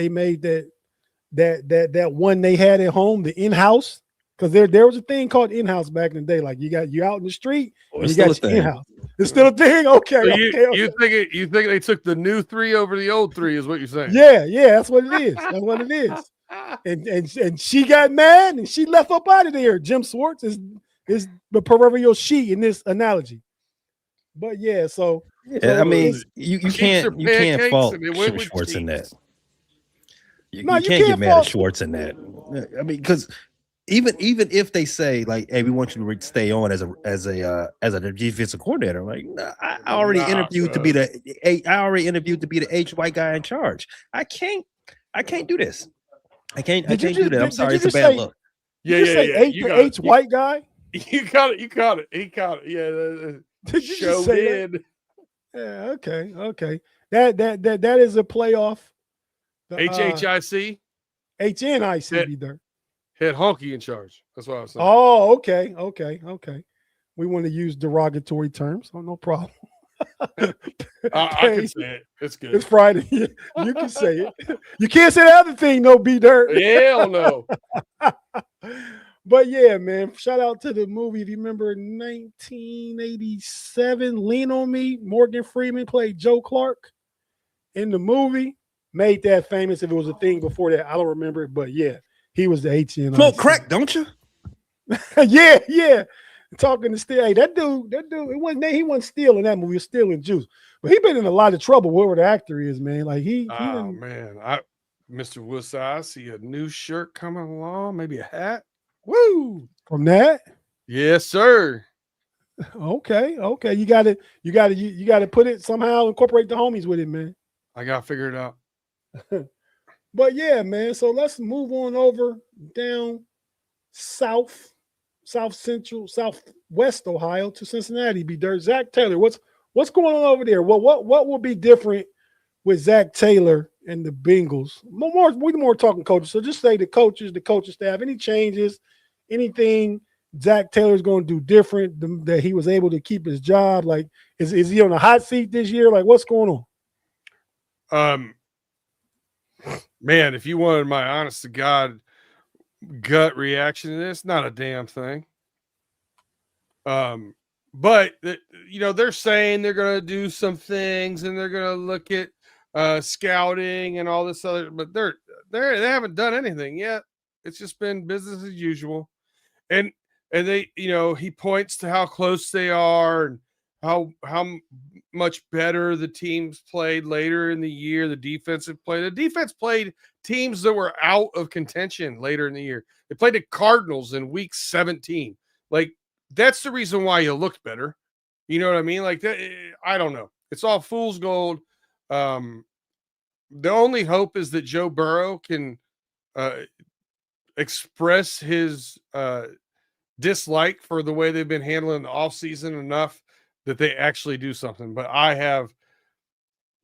S3: one they had at home, the in-house. Because there was a thing called in-house back in the day. Like you out in the street, and you got your in-house. It's still a thing. Okay.
S2: So
S3: okay.
S2: You think they took the new 3 over the old 3 is what you're saying?
S3: Yeah, that's what it is. That's what it is. And she got mad and she left up out of there. Jim Swartz is the proverbial she in this analogy. But yeah, so
S1: I mean, you can't fault
S2: Jim
S1: Schwartz in that. You
S3: can't
S1: get mad
S3: fault
S1: at Schwartz in that. I mean, because even if they say like, "Hey, we want you to stay on as a defensive coordinator," like, I already interviewed to be the H white guy in charge. I can't do this. I can't do that. I'm sorry, it's a bad look.
S2: Yeah.
S3: H white guy.
S2: You got it. He caught it. Yeah.
S3: Did you just say that? Yeah. Okay. That is a playoff.
S2: HHIC.
S3: HNIC be there.
S2: Had Honky in charge. That's what I was saying.
S3: Oh, okay. We want to use derogatory terms. Oh, no problem.
S2: I can say it. It's good.
S3: It's Friday. You can say it. You can't say the other thing, no, B Dirt.
S2: Hell no.
S3: But yeah, man, shout out to the movie. If you remember 1987, Lean on Me, Morgan Freeman played Joe Clark in the movie. Made that famous. If it was a thing before that, I don't remember it, but yeah, he was the HN.
S1: Smoke crack, don't you?
S3: yeah. Talking to Steel. Hey, that dude, he wasn't stealing that movie, he was stealing juice. But he been in a lot of trouble, whoever the actor is, man. Like
S2: Mr. Woodside, I see a new shirt coming along, maybe a hat. Woo!
S3: From that?
S2: Yes, sir.
S3: Okay. You gotta put it somehow, incorporate the homies with it, man.
S2: I gotta figure it out.
S3: But yeah, man. So let's move on over down south central, southwest Ohio to Cincinnati. Be Dirt. Zach Taylor, what's going on over there? What will be different with Zach Taylor and the Bengals? We're more talking coaches. So just say the coaches, the coaching staff, any changes, anything Zach Taylor's going to do different that he was able to keep his job. Like, is he on a hot seat this year? Like, what's going
S2: on? Man, if you wanted my honest to God gut reaction to this, not a damn thing. But they're saying they're going to do some things and they're going to look at scouting and all this other, but they haven't done anything yet. It's just been business as usual. And they, he points to how close they are and how much better the teams played later in the year. The defense played teams that were out of contention later in the year. They played the Cardinals in week 17. Like, that's the reason why you looked better. You know what I mean? Like that. I don't know. It's all fool's gold. The only hope is that Joe Burrow can express his dislike for the way they've been handling the offseason enough that they actually do something. But I have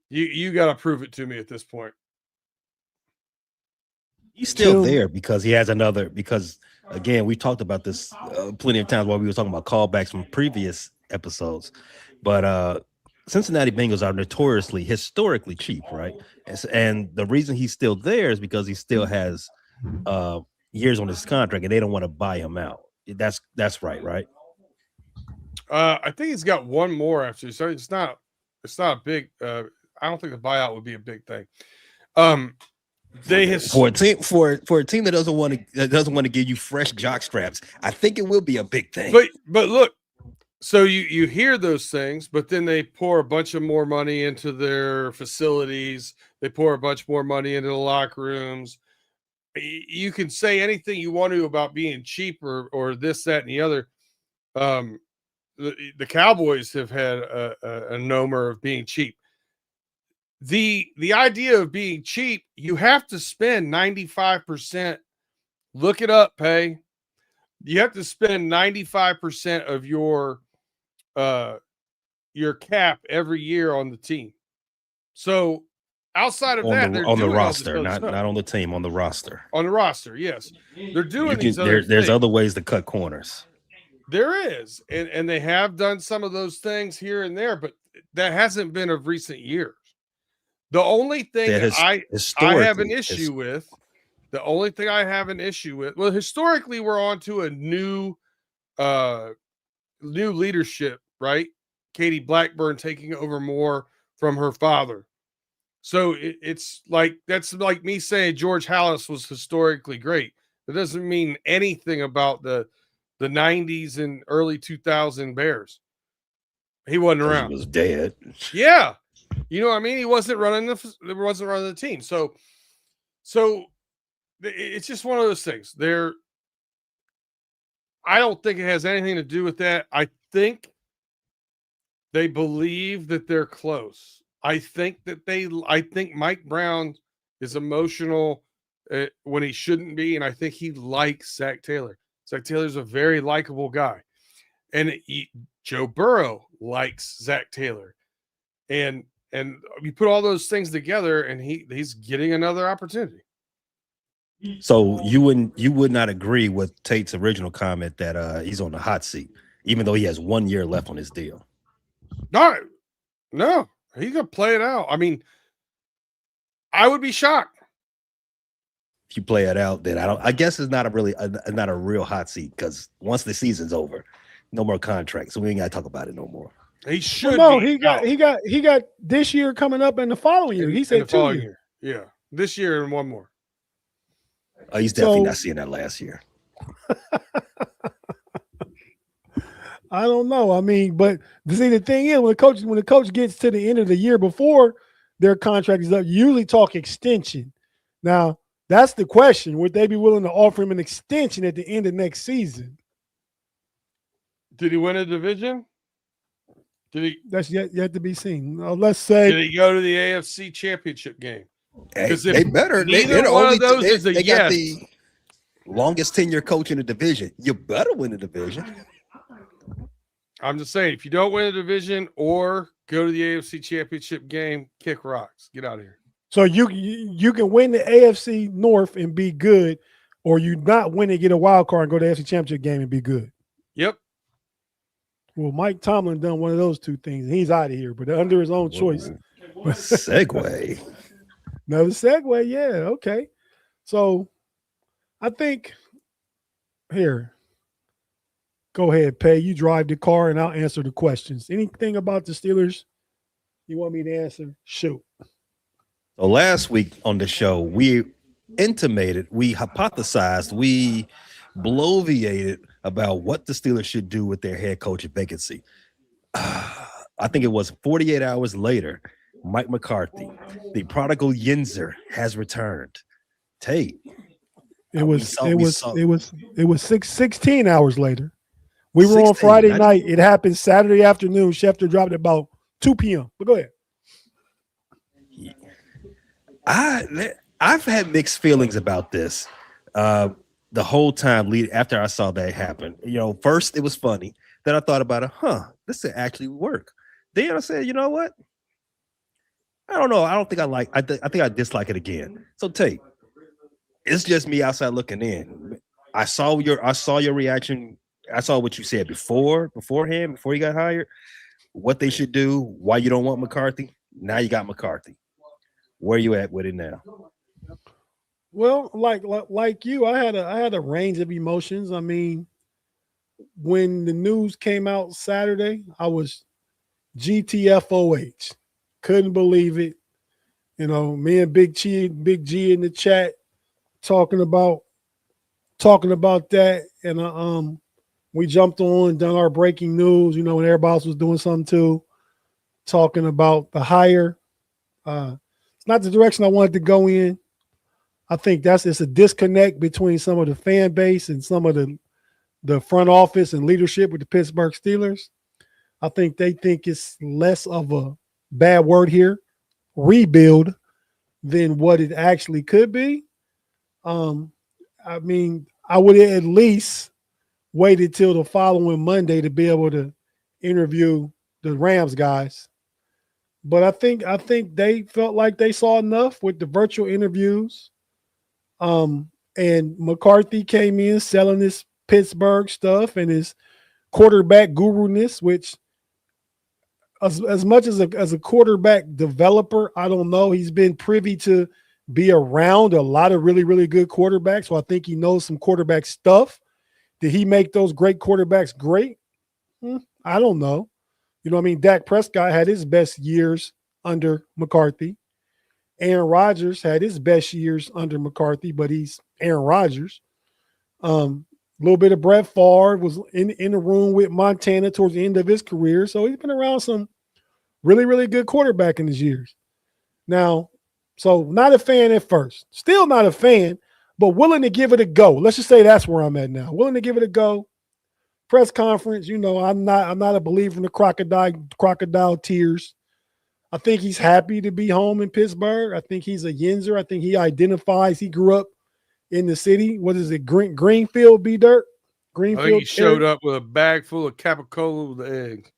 S2: you got to prove it to me at this point.
S1: He's still there because he has another. Because again, we talked about this plenty of times while we were talking about callbacks from previous episodes. But Cincinnati Bengals are notoriously, historically cheap, right? And the reason he's still there is because he still has years on his contract, and they don't want to buy him out. That's right?
S2: I think he's got one more after, so it's not a big. I don't think the buyout would be a big thing.
S1: For a team that doesn't want to give you fresh jock straps, I think it will be a big thing.
S2: But look, so you hear those things, but then they pour a bunch of more money into their facilities. They pour a bunch more money into the locker rooms. You can say anything you want to about being cheap or this, that, and the other. The Cowboys have had a nomer of being cheap. The idea of being cheap, you have to spend 95%. Look it up, Pay. You have to spend 95% of your cap every year on the team. So outside of that,
S1: on the roster, not on the team, on the roster.
S2: On the roster, yes. They're doing these other things.
S1: There's other ways to cut corners.
S2: There is, and they have done some of those things here and there, but that hasn't been of recent years. The only thing I have an issue with, well, historically, we're on to a new leadership, right? Katie Blackburn taking over more from her father. So it's like, that's like me saying George Halas was historically great. That doesn't mean anything about the 90s and early 2000 Bears. He wasn't around.
S1: He was dead.
S2: Yeah. You know what I mean? He wasn't running the team. So it's just one of those things. I don't think it has anything to do with that. I think they believe that they're close. I think Mike Brown is emotional when he shouldn't be, and I think he likes Zach Taylor. Zach Taylor's a very likable guy, and Joe Burrow likes Zach Taylor, and you put all those things together, and he's getting another opportunity.
S1: So you would not agree with Tate's original comment that he's on the hot seat, even though he has 1 year left on his deal.
S2: No, he's gonna play it out. I mean, I would be shocked
S1: if you play it out. Then I guess it's not a real hot seat, because once the season's over, no more contracts, so we ain't gotta talk about it no more.
S2: He should.
S3: Well, no, he got this year coming up and the following year. He said 2 years.
S2: Yeah, this year and one more.
S1: Oh, he's definitely not seeing that last year.
S3: I don't know. I mean, but see, the thing is, when the coach gets to the end of the year before their contract is up, you usually talk extension. Now, that's the question. Would they be willing to offer him an extension at the end of next season?
S2: Did he win a division?
S3: That's yet to be seen. Let's say.
S2: Did he go to the AFC Championship game?
S1: Because they better. They got the longest tenure coach in the division. You better win the division.
S2: I'm just saying, if you don't win a division or go to the AFC Championship game, kick rocks. Get out of here.
S3: So you can win the AFC North and be good, or you not win and get a wild card and go to the AFC Championship game and be good.
S2: Yep.
S3: Well, Mike Tomlin done one of those two things, and he's out of here, but under his own choice.
S1: Segue.
S3: Another segue, yeah, okay. So I think here, go ahead, Pay. You drive the car, and I'll answer the questions. Anything about the Steelers you want me to answer? Shoot.
S1: So last week on the show, we intimated, we hypothesized, we bloviated about what the Steelers should do with their head coach vacancy. I think it was 48 hours later, Mike McCarthy, the prodigal Yinzer, has returned. Tate.
S3: It was 16 hours later. We were on Friday night. It happened Saturday afternoon. Schefter dropped it about 2 p.m. But go ahead.
S1: I've had mixed feelings about this the whole time after I saw that happen. You know, first it was funny. Then I thought about it. this will actually work. Then I said, you know what? I don't know. I don't think I like. I think I dislike it again. So Tate, it's just me outside looking in. I saw your reaction. I saw what you said beforehand, before you got hired. What they should do. Why you don't want McCarthy? Now you got McCarthy. Where you at with it now?
S3: Well, like you, I had a range of emotions. I mean, when the news came out Saturday, I was GTFOH. Couldn't believe it. You know, me and Big G in the chat talking about that, and we jumped on, done our breaking news. You know, when everybody else was doing something too, talking about the hire. It's not the direction I wanted to go in. I think it's a disconnect between some of the fan base and some of the front office and leadership with the Pittsburgh Steelers. I think they think it's less of a bad word here, rebuild, than what it actually could be. I mean, I would have at least waited till the following Monday to be able to interview the Rams guys. But I think they felt like they saw enough with the virtual interviews. And McCarthy came in selling his Pittsburgh stuff and his quarterback guru-ness, which as much as a quarterback developer, I don't know. He's been privy to be around a lot of really, really good quarterbacks. So I think he knows some quarterback stuff. Did he make those great quarterbacks great? I don't know. You know what I mean? Dak Prescott had his best years under McCarthy. Aaron Rodgers had his best years under McCarthy, but he's Aaron Rodgers. A little bit of Brett Favre was in the room with Montana towards the end of his career. So he's been around some really, really good quarterback in his years. Now, so not a fan at first. Still not a fan, but willing to give it a go. Let's just say that's where I'm at now. Willing to give it a go. Press conference, you know, I'm not a believer in the crocodile tears. I think he's happy to be home in Pittsburgh. I think he's a Yinzer. I think he identifies. He grew up in the city. What is it? Greenfield, B-Dirt? Greenfield.
S2: I think he showed up with a bag full of capicola with eggs.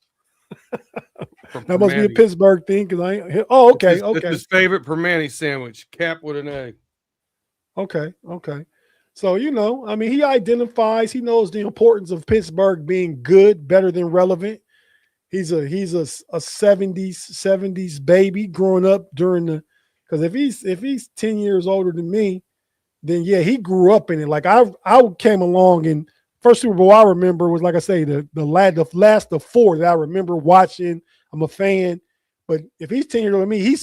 S3: That must be a Pittsburgh thing because I ain't. Oh, okay,
S2: It's his favorite Permane sandwich, cap with an egg.
S3: Okay. So, you know, I mean, he identifies. He knows the importance of Pittsburgh being good, better than relevant. He's a 70s baby growing up during the, because if he's 10 years older than me, then yeah, he grew up in it. Like I came along, and first Super Bowl I remember was, like I say, the last of four that I remember watching. I'm a fan, but if he's 10 years older than me, he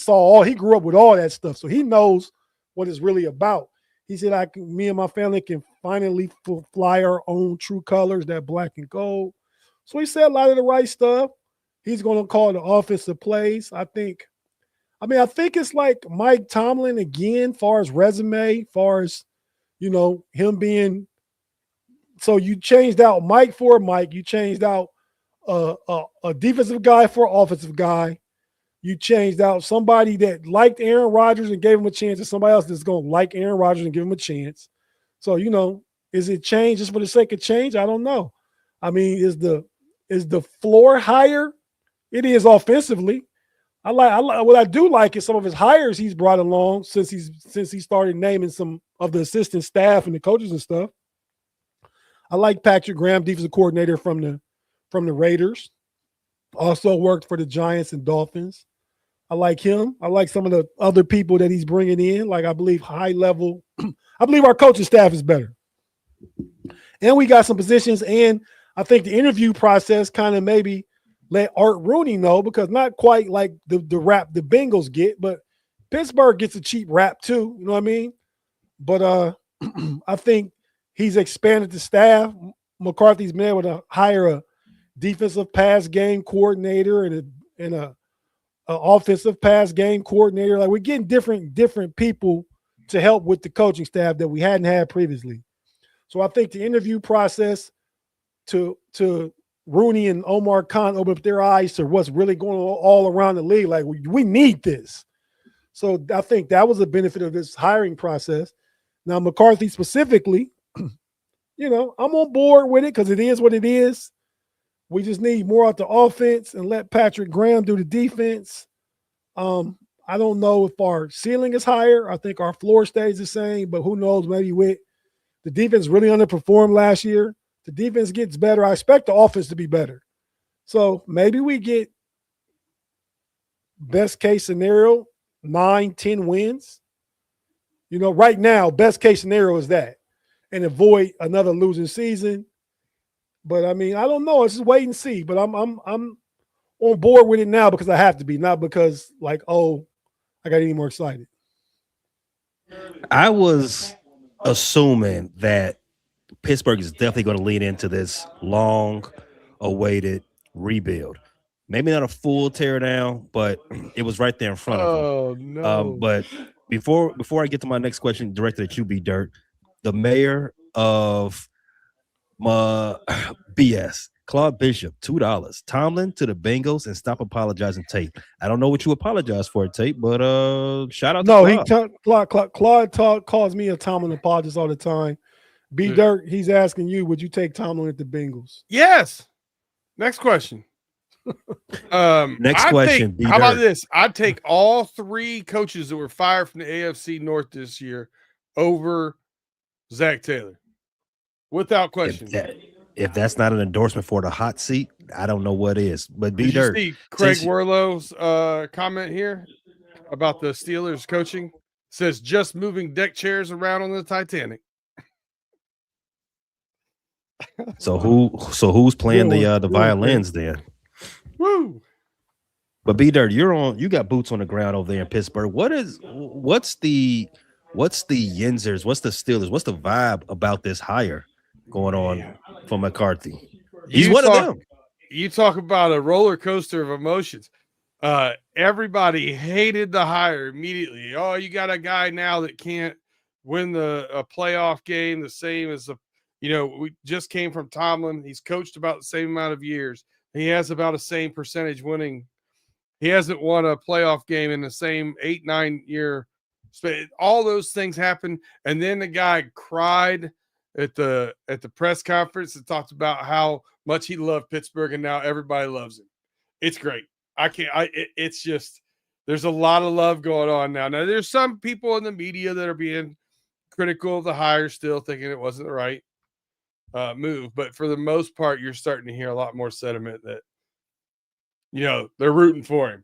S3: grew up with all that stuff, so he knows what it's really about. He said, me and my family can finally fly our own true colors, that black and gold. So he said a lot of the right stuff. He's going to call the offensive plays. I think it's like Mike Tomlin again, far as resume, far as, you know, him being. So you changed out Mike for Mike. You changed out a defensive guy for an offensive guy. You changed out somebody that liked Aaron Rodgers and gave him a chance, and somebody else that's going to like Aaron Rodgers and give him a chance. So, you know, is it change just for the sake of change? I don't know. I mean, is the floor higher? It is offensively. I like what I do like is some of his hires he's brought along since he started naming some of the assistant staff and the coaches and stuff. I like Patrick Graham, defensive coordinator from the Raiders. Also worked for the Giants and Dolphins. I like him. I like some of the other people that he's bringing in. Like, I believe high level. I believe our coaching staff is better. And we got some positions. And I think the interview process kind of maybe let Art Rooney know, because not quite like the rap the Bengals get, but Pittsburgh gets a cheap rap too. You know what I mean? But I think he's expanded the staff. McCarthy's been able to hire a defensive pass game coordinator and a offensive pass game coordinator. Like, we're getting different people to help with the coaching staff that we hadn't had previously. So I think the interview process to Rooney and Omar Khan opened up their eyes to what's really going on all around the league. Like, we need this. So I think that was a benefit of this hiring process. Now, McCarthy specifically, you know, I'm on board with it because it is what it is. We just need more out the offense and let Patrick Graham do the defense. I don't know if our ceiling is higher. I think our floor stays the same, but who knows? Maybe with the defense really underperformed last year. The defense gets better. I expect the offense to be better. So maybe we get best case scenario, 9-10 wins. You know, right now, best case scenario is that, and avoid another losing season. But I mean, I don't know. It's just wait and see. But I'm on board with it now because I have to be, not because like, oh, I got any more excited.
S1: I was assuming that Pittsburgh is definitely going to lean into this long-awaited rebuild. Maybe not a full tear down, but it was right there in front of them.
S2: Oh no!
S1: But before I get to my next question, directed at you, B Dirt, the mayor of BS, Claude Bishop, $2. Tomlin to the Bengals and stop apologizing, Tate. I don't know what you apologize for, Tate, but shout out to Claude.
S3: Claude calls me a Tomlin apologist all the time. B Dirt, he's asking you, would you take Tomlin at the Bengals?
S2: Yes. Next question.
S1: Next question.
S2: How about this? I'd take all 3 coaches that were fired from the AFC North this year over Zach Taylor, without question.
S1: If that's not an endorsement for the hot seat, I don't know what is. But B Dirt,
S2: see Craig Werlow's comment here about the Steelers coaching? Says just moving deck chairs around on the Titanic.
S1: So who's playing the violins then?
S2: Woo!
S1: But B Dirt, you got boots on the ground over there in Pittsburgh. What's the Yinzers? What's the Steelers? What's the vibe about this hire going on for McCarthy? He's one of them.
S2: You talk about a roller coaster of emotions. Everybody hated the hire immediately. Oh, you got a guy now that can't win a playoff game the same as we just came from Tomlin. He's coached about the same amount of years. He has about the same percentage winning. He hasn't won a playoff game in the same 8-9 year. All those things happen. And then the guy cried at the press conference and talked about how much he loved Pittsburgh, and now everybody loves him. It's great. It's just, there's a lot of love going on now. Now there's some people in the media that are being critical of the hire still, thinking it wasn't the right move, but for the most part, you're starting to hear a lot more sentiment that they're rooting for him.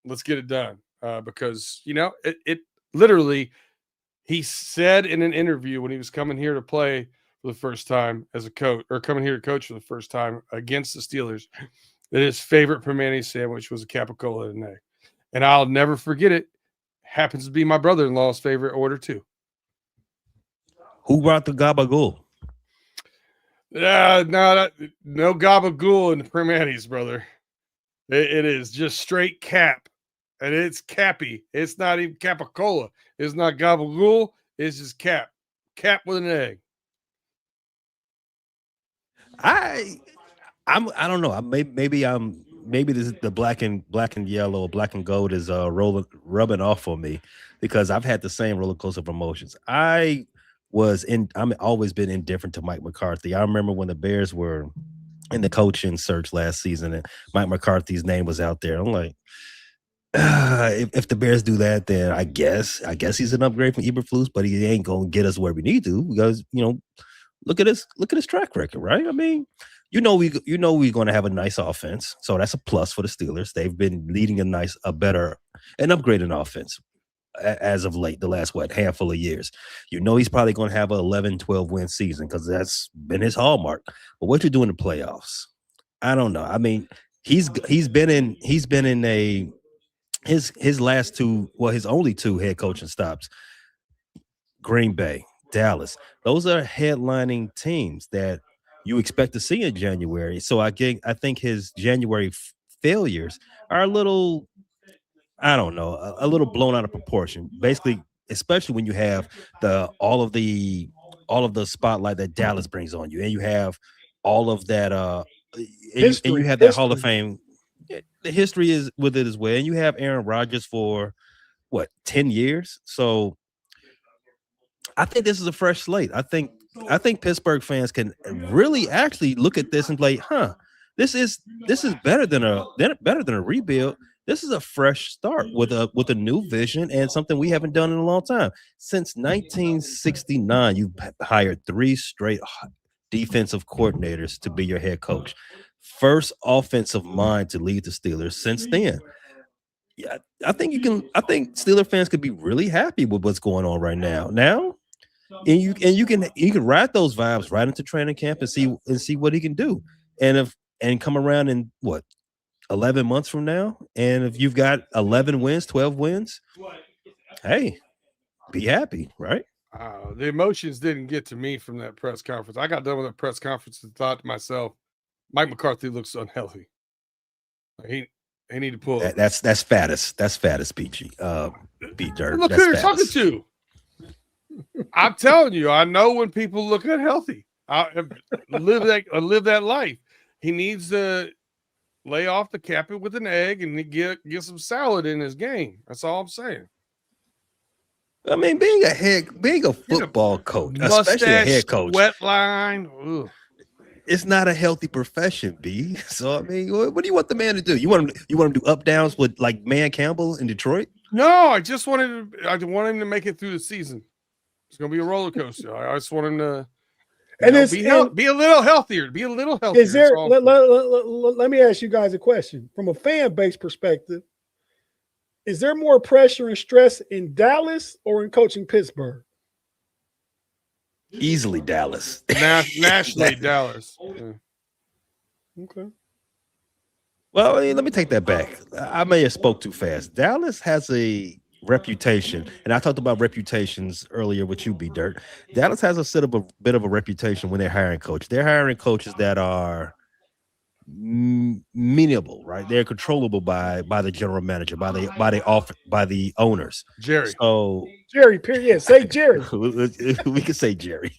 S2: Let's get it done because it literally, he said in an interview when he was coming here to play for the first time as a coach, or coming here to coach for the first time against the Steelers, that his favorite Primanti sandwich was a capicola and an egg, and I'll never forget it. Happens to be my brother-in-law's favorite order too.
S1: Who brought the gabagool?
S2: No gabagool in the Primanti's, brother. It is just straight cap, and it's cappy. It's not even capicola. It's not gabagool. It's just cap with an egg.
S1: I don't know. Maybe this is the black and yellow or black and gold is rubbing off on me because I've had the same roller coaster of emotions. I'm always been indifferent to Mike McCarthy. I remember when the Bears were in the coaching search last season and Mike McCarthy's name was out there. I'm like, if the Bears do that, then I guess he's an upgrade from Eberflus, but he ain't gonna get us where we need to because look at his track record, right? I mean, we're going to have a nice offense, so that's a plus for the Steelers. They've been leading an upgraded offense as of late, the last handful of years. He's probably going to have an 11-12 win season because that's been his hallmark. But what you do in the playoffs, I don't know. I mean, his last two, his only 2 head coaching stops, Green Bay, Dallas. Those are headlining teams that you expect to see in January. So I think his January failures are a little, I don't know, a little blown out of proportion. Basically, especially when you have all of the spotlight that Dallas brings on you, and you have all of that and you have that Hall of Fame. The history is with it as well, and you have Aaron Rodgers for 10 years. So I think this is a fresh slate. I think Pittsburgh fans can really actually look at this and be like, huh, this is better than a rebuild. This is a fresh start with a new vision and something we haven't done in a long time. Since 1969, you hired 3 straight defensive coordinators to be your head coach. First offensive mind to lead the Steelers since then. Yeah, I think Steeler fans could be really happy with what's going on right now. And you can ride those vibes right into training camp and see what he can do. And come around in what 11 months from now, and if you've got 11 wins, 12 wins, hey, be happy, right?
S2: The emotions didn't get to me from that press conference. I got done with that press conference and thought to myself, Mike McCarthy looks unhealthy. He need to pull.
S1: That's fattest. That's fattest, PG. B Dirt.
S2: Look who you're talking to. I'm telling you, I know when people look unhealthy. I live that life. He needs to lay off the cap with an egg and get some salad in his game. That's all I'm saying.
S1: I mean, being a football coach, especially a head coach,
S2: wet line. Ugh.
S1: It's not a healthy profession, B. So I mean, what do you want the man to do? You want him to do up downs with like Man Campbell in Detroit?
S2: No, I want him to make it through the season. It's gonna be a roller coaster. I just want him to be a little healthier. Be a little healthier.
S3: Is there? Let me ask you guys a question from a fan base perspective. Is there more pressure and stress in Dallas or in coaching Pittsburgh?
S1: Easily Dallas.
S2: Nationally, Dallas. Yeah.
S3: Okay.
S1: Well, let me take that back. I may have spoke too fast. Dallas has a reputation, and I talked about reputations earlier with you, B Dirt. Dallas has a bit of a reputation when they're hiring coaches. They're hiring coaches that are meanable, right? They're controllable by the general manager, by the owners.
S2: Jerry.
S3: So Jerry, period. Yeah, say Jerry.
S1: We could say Jerry.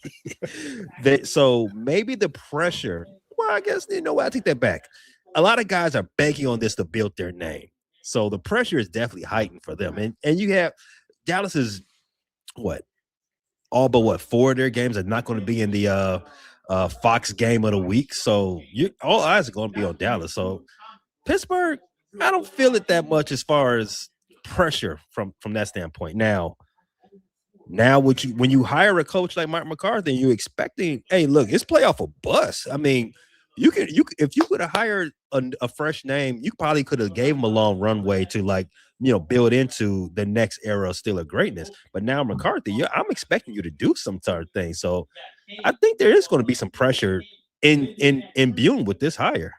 S1: So maybe the pressure. Well, I guess I take that back. A lot of guys are banking on this to build their name. So the pressure is definitely heightened for them. And you have Dallas is all but 4 of their games are not going to be in the Fox game of the week. So all eyes are going to be on Dallas. So Pittsburgh, I don't feel it that much as far as pressure from that standpoint. Now when you hire a coach like Mike McCarthy, you're expecting, hey, look, it's playoff or bust. I mean, you could if you could have hired a fresh name, you probably could have gave him a long runway to build into the next era of Steeler greatness. But now McCarthy, I'm expecting you to do some sort of thing. So I think there is going to be some pressure in imbued with this hire.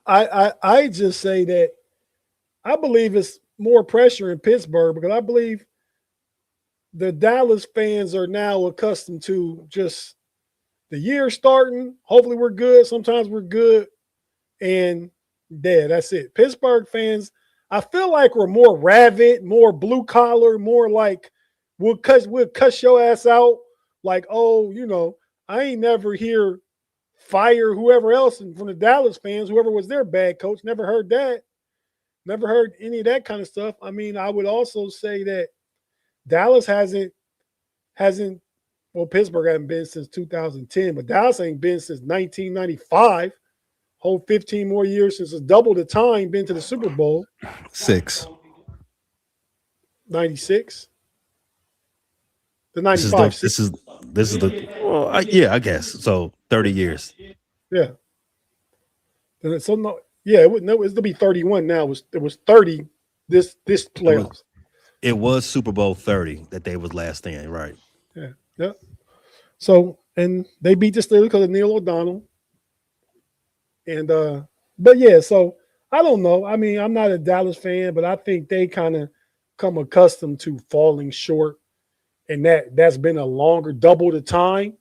S3: I just say that I believe it's more pressure in Pittsburgh because I believe the Dallas fans are now accustomed to just the year starting. Hopefully we're good. Sometimes we're good. And that's it. Pittsburgh fans, I feel like we're more rabid, more blue collar, more like we'll cuss your ass out. Like, I ain't never hear fire whoever else from the Dallas fans, whoever was their bad coach. Never heard that. Never heard any of that kind of stuff. I mean, I would also say that Dallas hasn't Pittsburgh hasn't been since 2010, but Dallas ain't been since 1995. Whole 15 more years since it's double the time been to the Super Bowl.
S1: 6.
S3: 96. The 95.
S1: This is the I guess so. 30 years.
S3: Yeah. So no, yeah, it'll be 31 now. It was 30 this playoffs.
S1: It was Super Bowl 30 that they was last in, right?
S3: Yeah. Yeah. So, and they beat the Steelers because of Neil O'Donnell. And but yeah, so I don't know. I mean, I'm not a Dallas fan, but I think they kind of come accustomed to falling short, and that's been a longer double the time,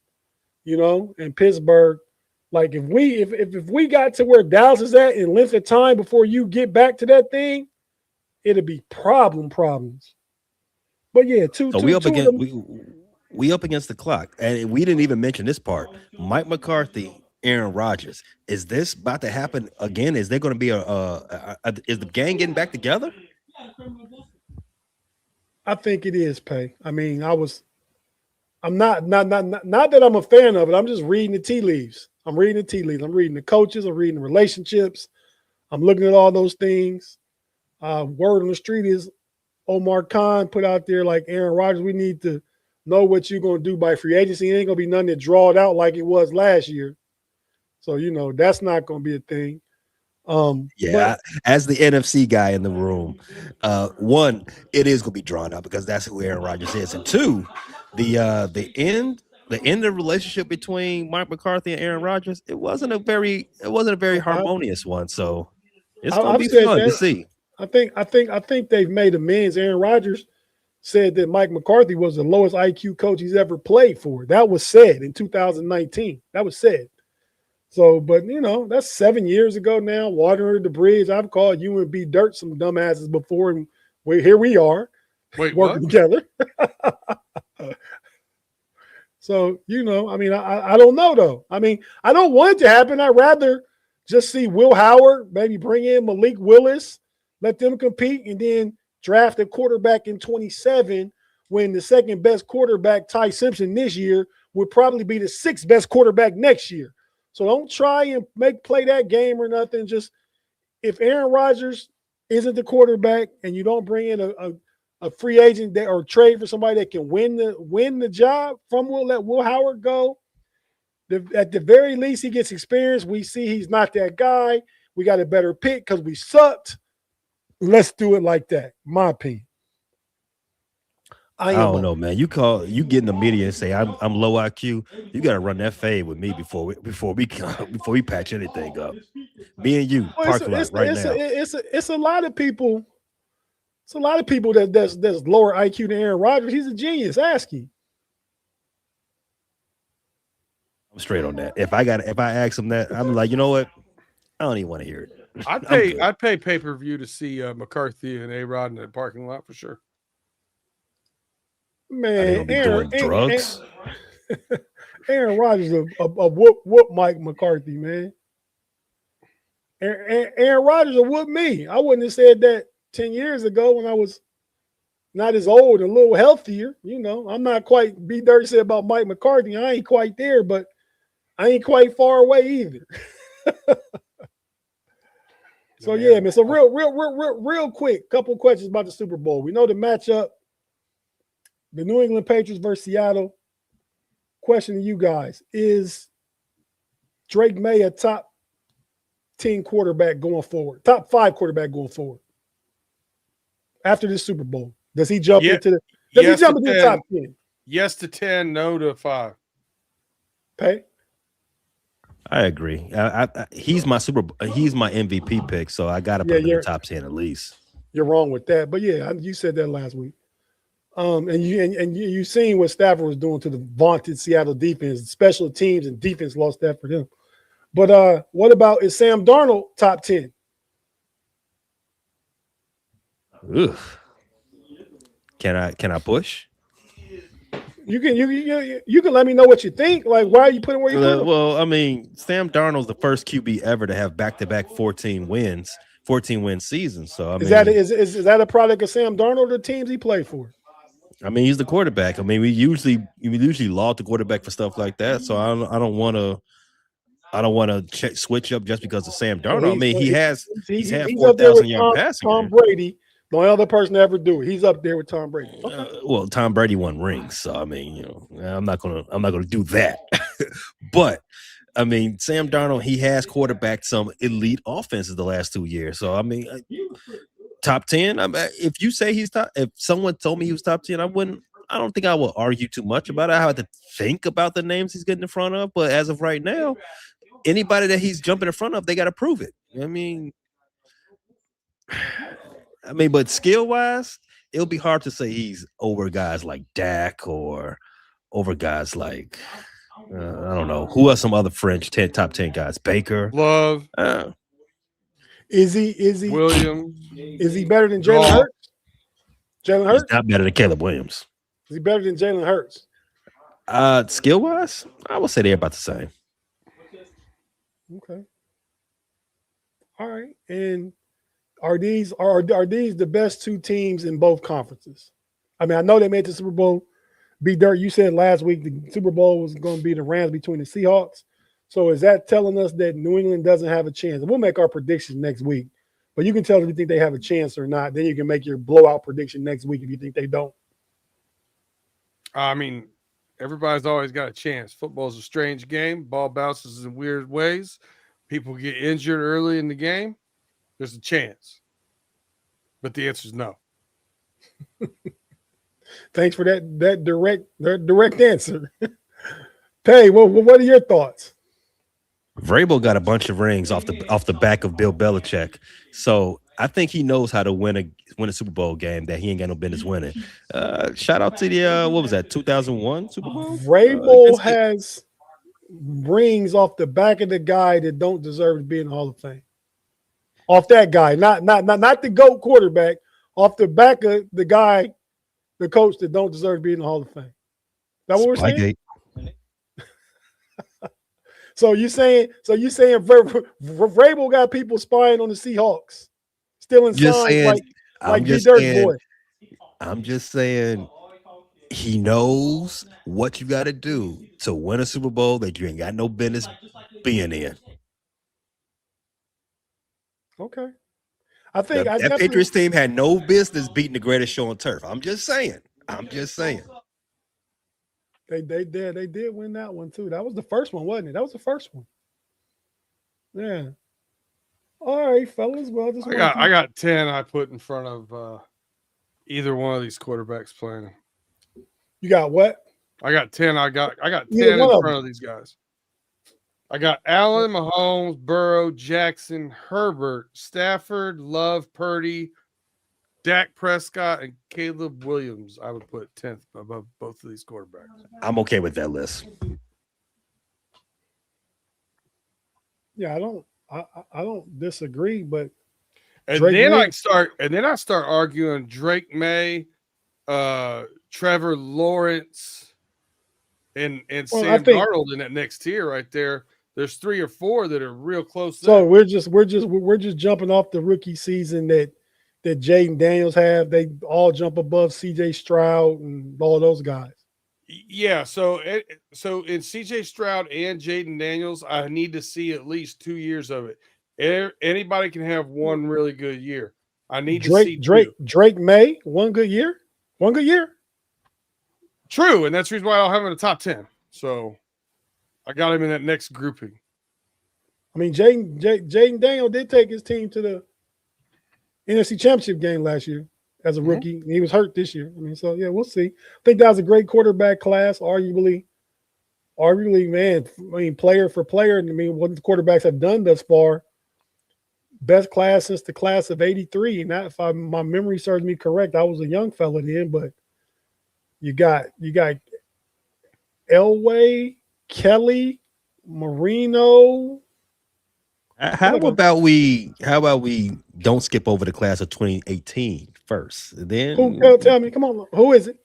S3: And Pittsburgh, like if we got to where Dallas is at in length of time before you get back to that thing, it'll be problems. But yeah,
S1: we up against the clock, and we didn't even mention this part. Mike McCarthy, Aaron Rodgers. Is this about to happen again? Is there going to be is the gang getting back together?
S3: I think it is, Pay. I mean, I'm not that I'm a fan of it. I'm just reading the tea leaves. I'm reading the coaches. I'm reading the relationships. I'm looking at all those things. Word on the street is Omar Khan put out there like Aaron Rodgers. We need to know what you're going to do by free agency. It ain't going to be nothing to draw it out like it was last year. So, that's not going to be a thing.
S1: As the NFC guy in the room, one, it is going to be drawn out because that's who Aaron Rodgers is, and two, the end of the relationship between Mike McCarthy and Aaron Rodgers, it wasn't a very harmonious one. So it's going to be fun to see.
S3: I think they've made amends. Aaron Rodgers said that Mike McCarthy was the lowest IQ coach he's ever played for. That was said in 2019. That was said. So, but that's 7 years ago now. Water under the bridge. I've called UNB dirt some dumbasses before, and here we are, working together. So, I don't know though. I don't want it to happen. I'd rather just see Will Howard, maybe bring in Malik Willis, let them compete, and then draft a quarterback in 27 when the second best quarterback, Ty Simpson, this year would probably be the sixth best quarterback next year. So don't try and play that game or nothing. Just if Aaron Rodgers isn't the quarterback and you don't bring in a free agent or trade for somebody that can win the job from let Will Howard go. At the very least, he gets experience. We see he's not that guy. We got a better pick because we sucked. Let's do it like that. My opinion.
S1: I don't know, man. You get in the media and say I'm low IQ. You got to run that fade with me before we patch anything up. Me and you, parking lot right now.
S3: It's a lot of people. It's a lot of people that's lower IQ than Aaron Rodgers. He's a genius. Ask him.
S1: I'm straight on that. If I ask him that, I'm like, you know what? I don't even want to hear it.
S2: I'd pay pay-per-view to see McCarthy and A-Rod in the parking lot for sure.
S3: Man,
S1: Aaron drugs.
S3: Aaron Rodgers a whoop Mike McCarthy, man. Aaron Rodgers will whoop me. I wouldn't have said that 10 years ago when I was not as old and a little healthier. I'm not quite B Dirty said about Mike McCarthy. I ain't quite there, but I ain't quite far away either. So yeah, man. So real quick, couple questions about the Super Bowl. We know the matchup. The New England Patriots versus Seattle. Question to you guys. Is Drake May a top 10 quarterback going forward? Top 5 quarterback going forward? After this Super Bowl. Does he jump into the top 10?
S2: Yes to 10, no to 5.
S3: Pay?
S1: I agree. He's my MVP pick, so I got to put him in the top 10 at least.
S3: You're wrong with that, but yeah, you said that last week. And you seen what Stafford was doing to the vaunted Seattle defense. Special teams and defense lost that for them. But what about, is Sam Darnold top 10?
S1: Oof. Can I push?
S3: You can let me know what you think. Like, why are you putting where you put him?
S1: Well, Sam Darnold's the first QB ever to have back-to-back 14 win seasons. So
S3: is that a product of Sam Darnold or the teams he played for?
S1: He's the quarterback. We usually laud the quarterback for stuff like that. So I don't want to switch up just because of Sam Darnold. He's had 4,000-yard passing.
S3: Tom Brady, the only other person to ever do it. He's up there with Tom Brady. Okay.
S1: Tom Brady won rings, so I'm not gonna do that. But Sam Darnold, he has quarterbacked some elite offenses the last 2 years. So top 10. If you say he's top, if someone told me he was top 10, I don't think I will argue too much about it. I have to think about the names he's getting in front of. But as of right now, anybody that he's jumping in front of, they got to prove it. But skill wise, it'll be hard to say he's over guys like Dak or over guys like I don't know who are some other French top 10 guys. Baker,
S2: Love.
S3: Is he
S2: Williams?
S3: Is he better than Jalen Hurts? Jalen Hurts?
S1: He's not better than Caleb Williams.
S3: Is he better than Jalen Hurts?
S1: Skill wise, I would say they're about the same.
S3: Okay. All right. And are these the best two teams in both conferences? I know they made the Super Bowl. B Dirt, you said last week the Super Bowl was going to be the Rams between the Seahawks. So is that telling us that New England doesn't have a chance? And we'll make our predictions next week. But you can tell if you think they have a chance or not. Then you can make your blowout prediction next week if you think they don't.
S2: I mean, everybody's always got a chance. Football's a strange game. Ball bounces in weird ways. People get injured early in the game. There's a chance. But the answer is no.
S3: Thanks for that direct answer. Pay, what are your thoughts?
S1: Vrabel got a bunch of rings off the back of Bill Belichick, so I think he knows how to win a Super Bowl game that he ain't got no business winning. Shout out to the what was that 2001 Super Bowl?
S3: Vrabel has rings off the back of the guy that don't deserve to be in the Hall of Fame. Off that guy, not the GOAT quarterback. Off the back of the guy, the coach that don't deserve to be in the Hall of Fame. That what we're saying? So you saying Vrabel got people spying on the Seahawks, stealing signs like D Dirt Boy.
S1: I'm just saying he knows what you got to do to win a Super Bowl that you ain't got no business being in.
S3: Okay, I think
S1: that Patriots team had no business beating the greatest show on turf. I'm just saying.
S3: They did win that one too. That was the first one, wasn't it? That was the first one. Yeah. All right, fellas. Well,
S2: I got 10 I put in front of either one of these quarterbacks playing.
S3: You got what?
S2: I got 10. I got 10 in front of these guys. I got Allen, Mahomes, Burrow, Jackson, Herbert, Stafford, Love, Purdy, Dak Prescott, and Caleb Williams. I would put 10th above both of these quarterbacks.
S1: I'm okay with that list.
S3: Yeah, I don't disagree, but
S2: then I start arguing Drake May, Trevor Lawrence, and Sam Darnold in that next tier right there. There's 3 or 4 that are real close.
S3: So we're just jumping off the rookie season that Jaden Daniels have. They all jump above CJ Stroud and all those guys.
S2: Yeah, so in CJ Stroud and Jaden Daniels, I need to see at least 2 years of it. Anybody can have one really good year. I need to see
S3: Drake May, one good year.
S2: True, and that's the reason why I don't have him in the top 10. So I got him in that next grouping.
S3: I mean, Jaden Daniels did take his team to the NFC Championship game last year as a rookie. He was hurt this year. I mean, so yeah, we'll see. I think that was a great quarterback class, arguably, man. I mean, player for player. I mean, what the quarterbacks have done thus far, best class since the class of '83. And that, if my memory serves me correct, I was a young fella then. But you got Elway, Kelly, Marino.
S1: How about we don't skip over the class of 2018 first? Then
S3: tell me, come on, who is it?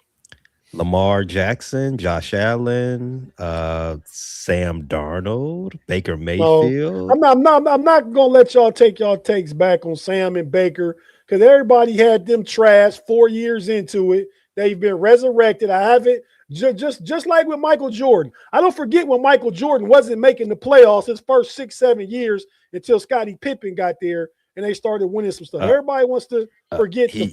S1: Lamar Jackson, Josh Allen, Sam Darnold, Baker Mayfield.
S3: No, I'm not gonna let y'all take y'all takes back on Sam and Baker because everybody had them trash 4 years into it. They've been resurrected. I haven't just like with Michael Jordan. I don't forget when Michael Jordan wasn't making the playoffs his first 6-7 years until Scottie Pippen got there and they started winning some stuff. Everybody wants to forget the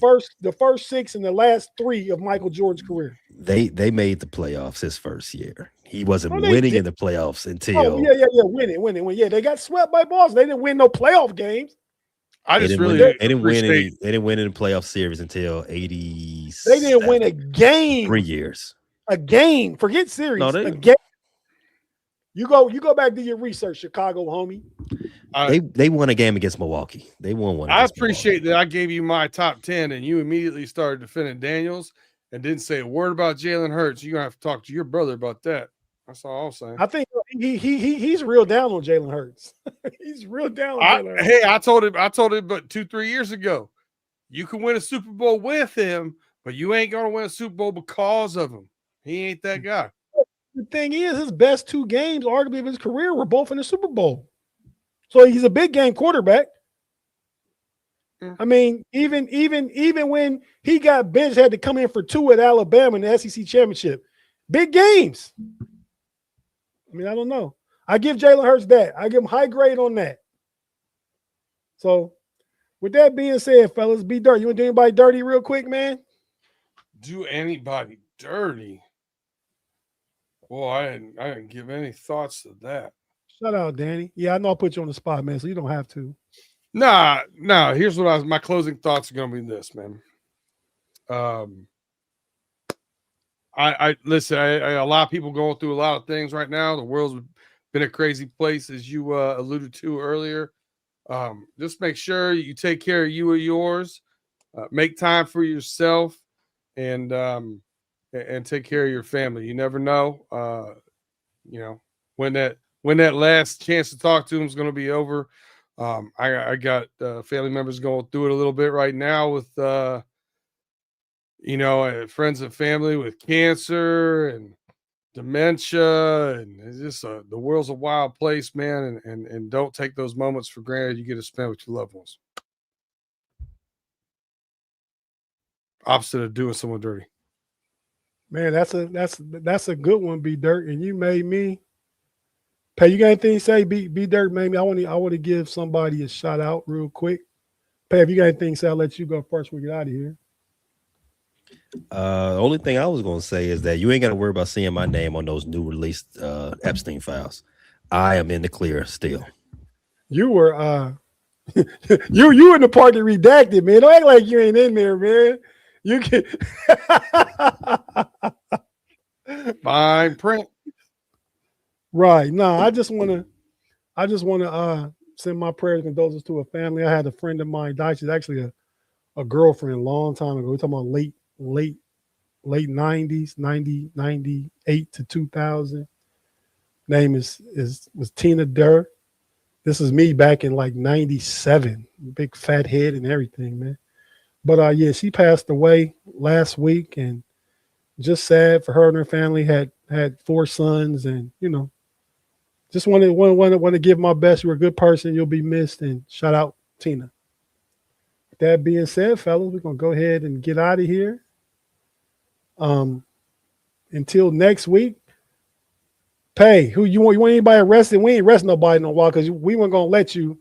S3: first 6 and the last 3 of Michael Jordan's career.
S1: They made the playoffs his first year. He wasn't winning in the playoffs until
S3: winning. Yeah, they got swept by Boston. They didn't win no playoff games.
S1: They didn't win in the playoff series until 80.
S3: They didn't win a game.
S1: 3 years.
S3: A game. Forget series.
S1: No,
S3: a game. You go back to your research, Chicago homie.
S1: They won a game against Milwaukee. They won one.
S2: I appreciate that I gave you my top 10 and you immediately started defending Daniels and didn't say a word about Jalen Hurts. You're gonna have to talk to your brother about that. That's all I'm saying.
S3: I think he's real down on Jalen Hurts. He's real down on Jalen Hurts.
S2: Hey, I told him but 2-3 years ago, you can win a Super Bowl with him, but you ain't gonna win a Super Bowl because of him. He ain't that guy.
S3: The thing is, his best 2 games, arguably of his career, were both in the Super Bowl. So he's a big game quarterback. I mean, even when he got benched, had to come in for 2 at Alabama in the SEC championship. Big games. I mean, I don't know. I give Jalen Hurts that. I give him high grade on that. So, with that being said, fellas, be dirty. You want to do anybody dirty real quick, man?
S2: Do anybody dirty? Boy, I didn't give any thoughts to that.
S3: Shout out, Danny. Yeah, I know I put you on the spot, man, so you don't have to.
S2: Nah. Here's what my closing thoughts are going to be this, man. I listen. A lot of people going through a lot of things right now. The world's been a crazy place, as you alluded to earlier. Just make sure you take care of you or yours. Make time for yourself, and take care of your family. You never know. When that last chance to talk to them is going to be over. I got family members going through it a little bit right now with friends and family with cancer and dementia, and it's just the world's a wild place, man. And don't take those moments for granted you get to spend with your loved ones. Opposite of doing someone dirty.
S3: Man, that's a good one, B Dirt. And you made me. Pay, you got anything to say? B Dirt made me. I want to give somebody a shout out real quick. Pay, if you got anything to say, I'll let you go first. We get out of here.
S1: The only thing I was going to say is that you ain't got to worry about seeing my name on those new released Epstein files. I am in the clear still.
S3: You were you in the part that redacted, man. Don't act like you ain't in there, man. You can
S2: fine print.
S3: Right. No, I just want to send my prayers and condolences to a family. I had a friend of mine die. She's actually a girlfriend a long time ago. We're talking about late 90s, 90, 98 to 2000. Name was Tina Durr. This is me back in like 97. Big fat head and everything, man. But yeah, she passed away last week, and just sad for her and her family. Had 4 sons, and just want to give my best. You're a good person. You'll be missed, and shout out Tina. With that being said, fellas, we're gonna go ahead and get out of here. Until next week. Pay, who you want anybody arrested? We ain't arresting nobody in a while because we weren't gonna let you.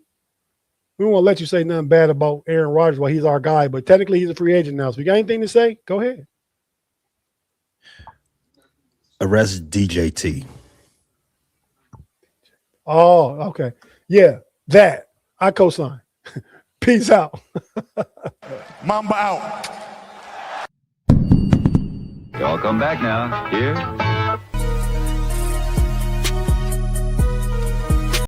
S3: We won't let you say nothing bad about Aaron Rodgers while he's our guy, but technically he's a free agent now. So you got anything to say? Go ahead.
S1: Arrest DJT.
S3: Oh, okay. Yeah, that. I co-sign. Peace out.
S8: Mamba out.
S5: Y'all come back now. Here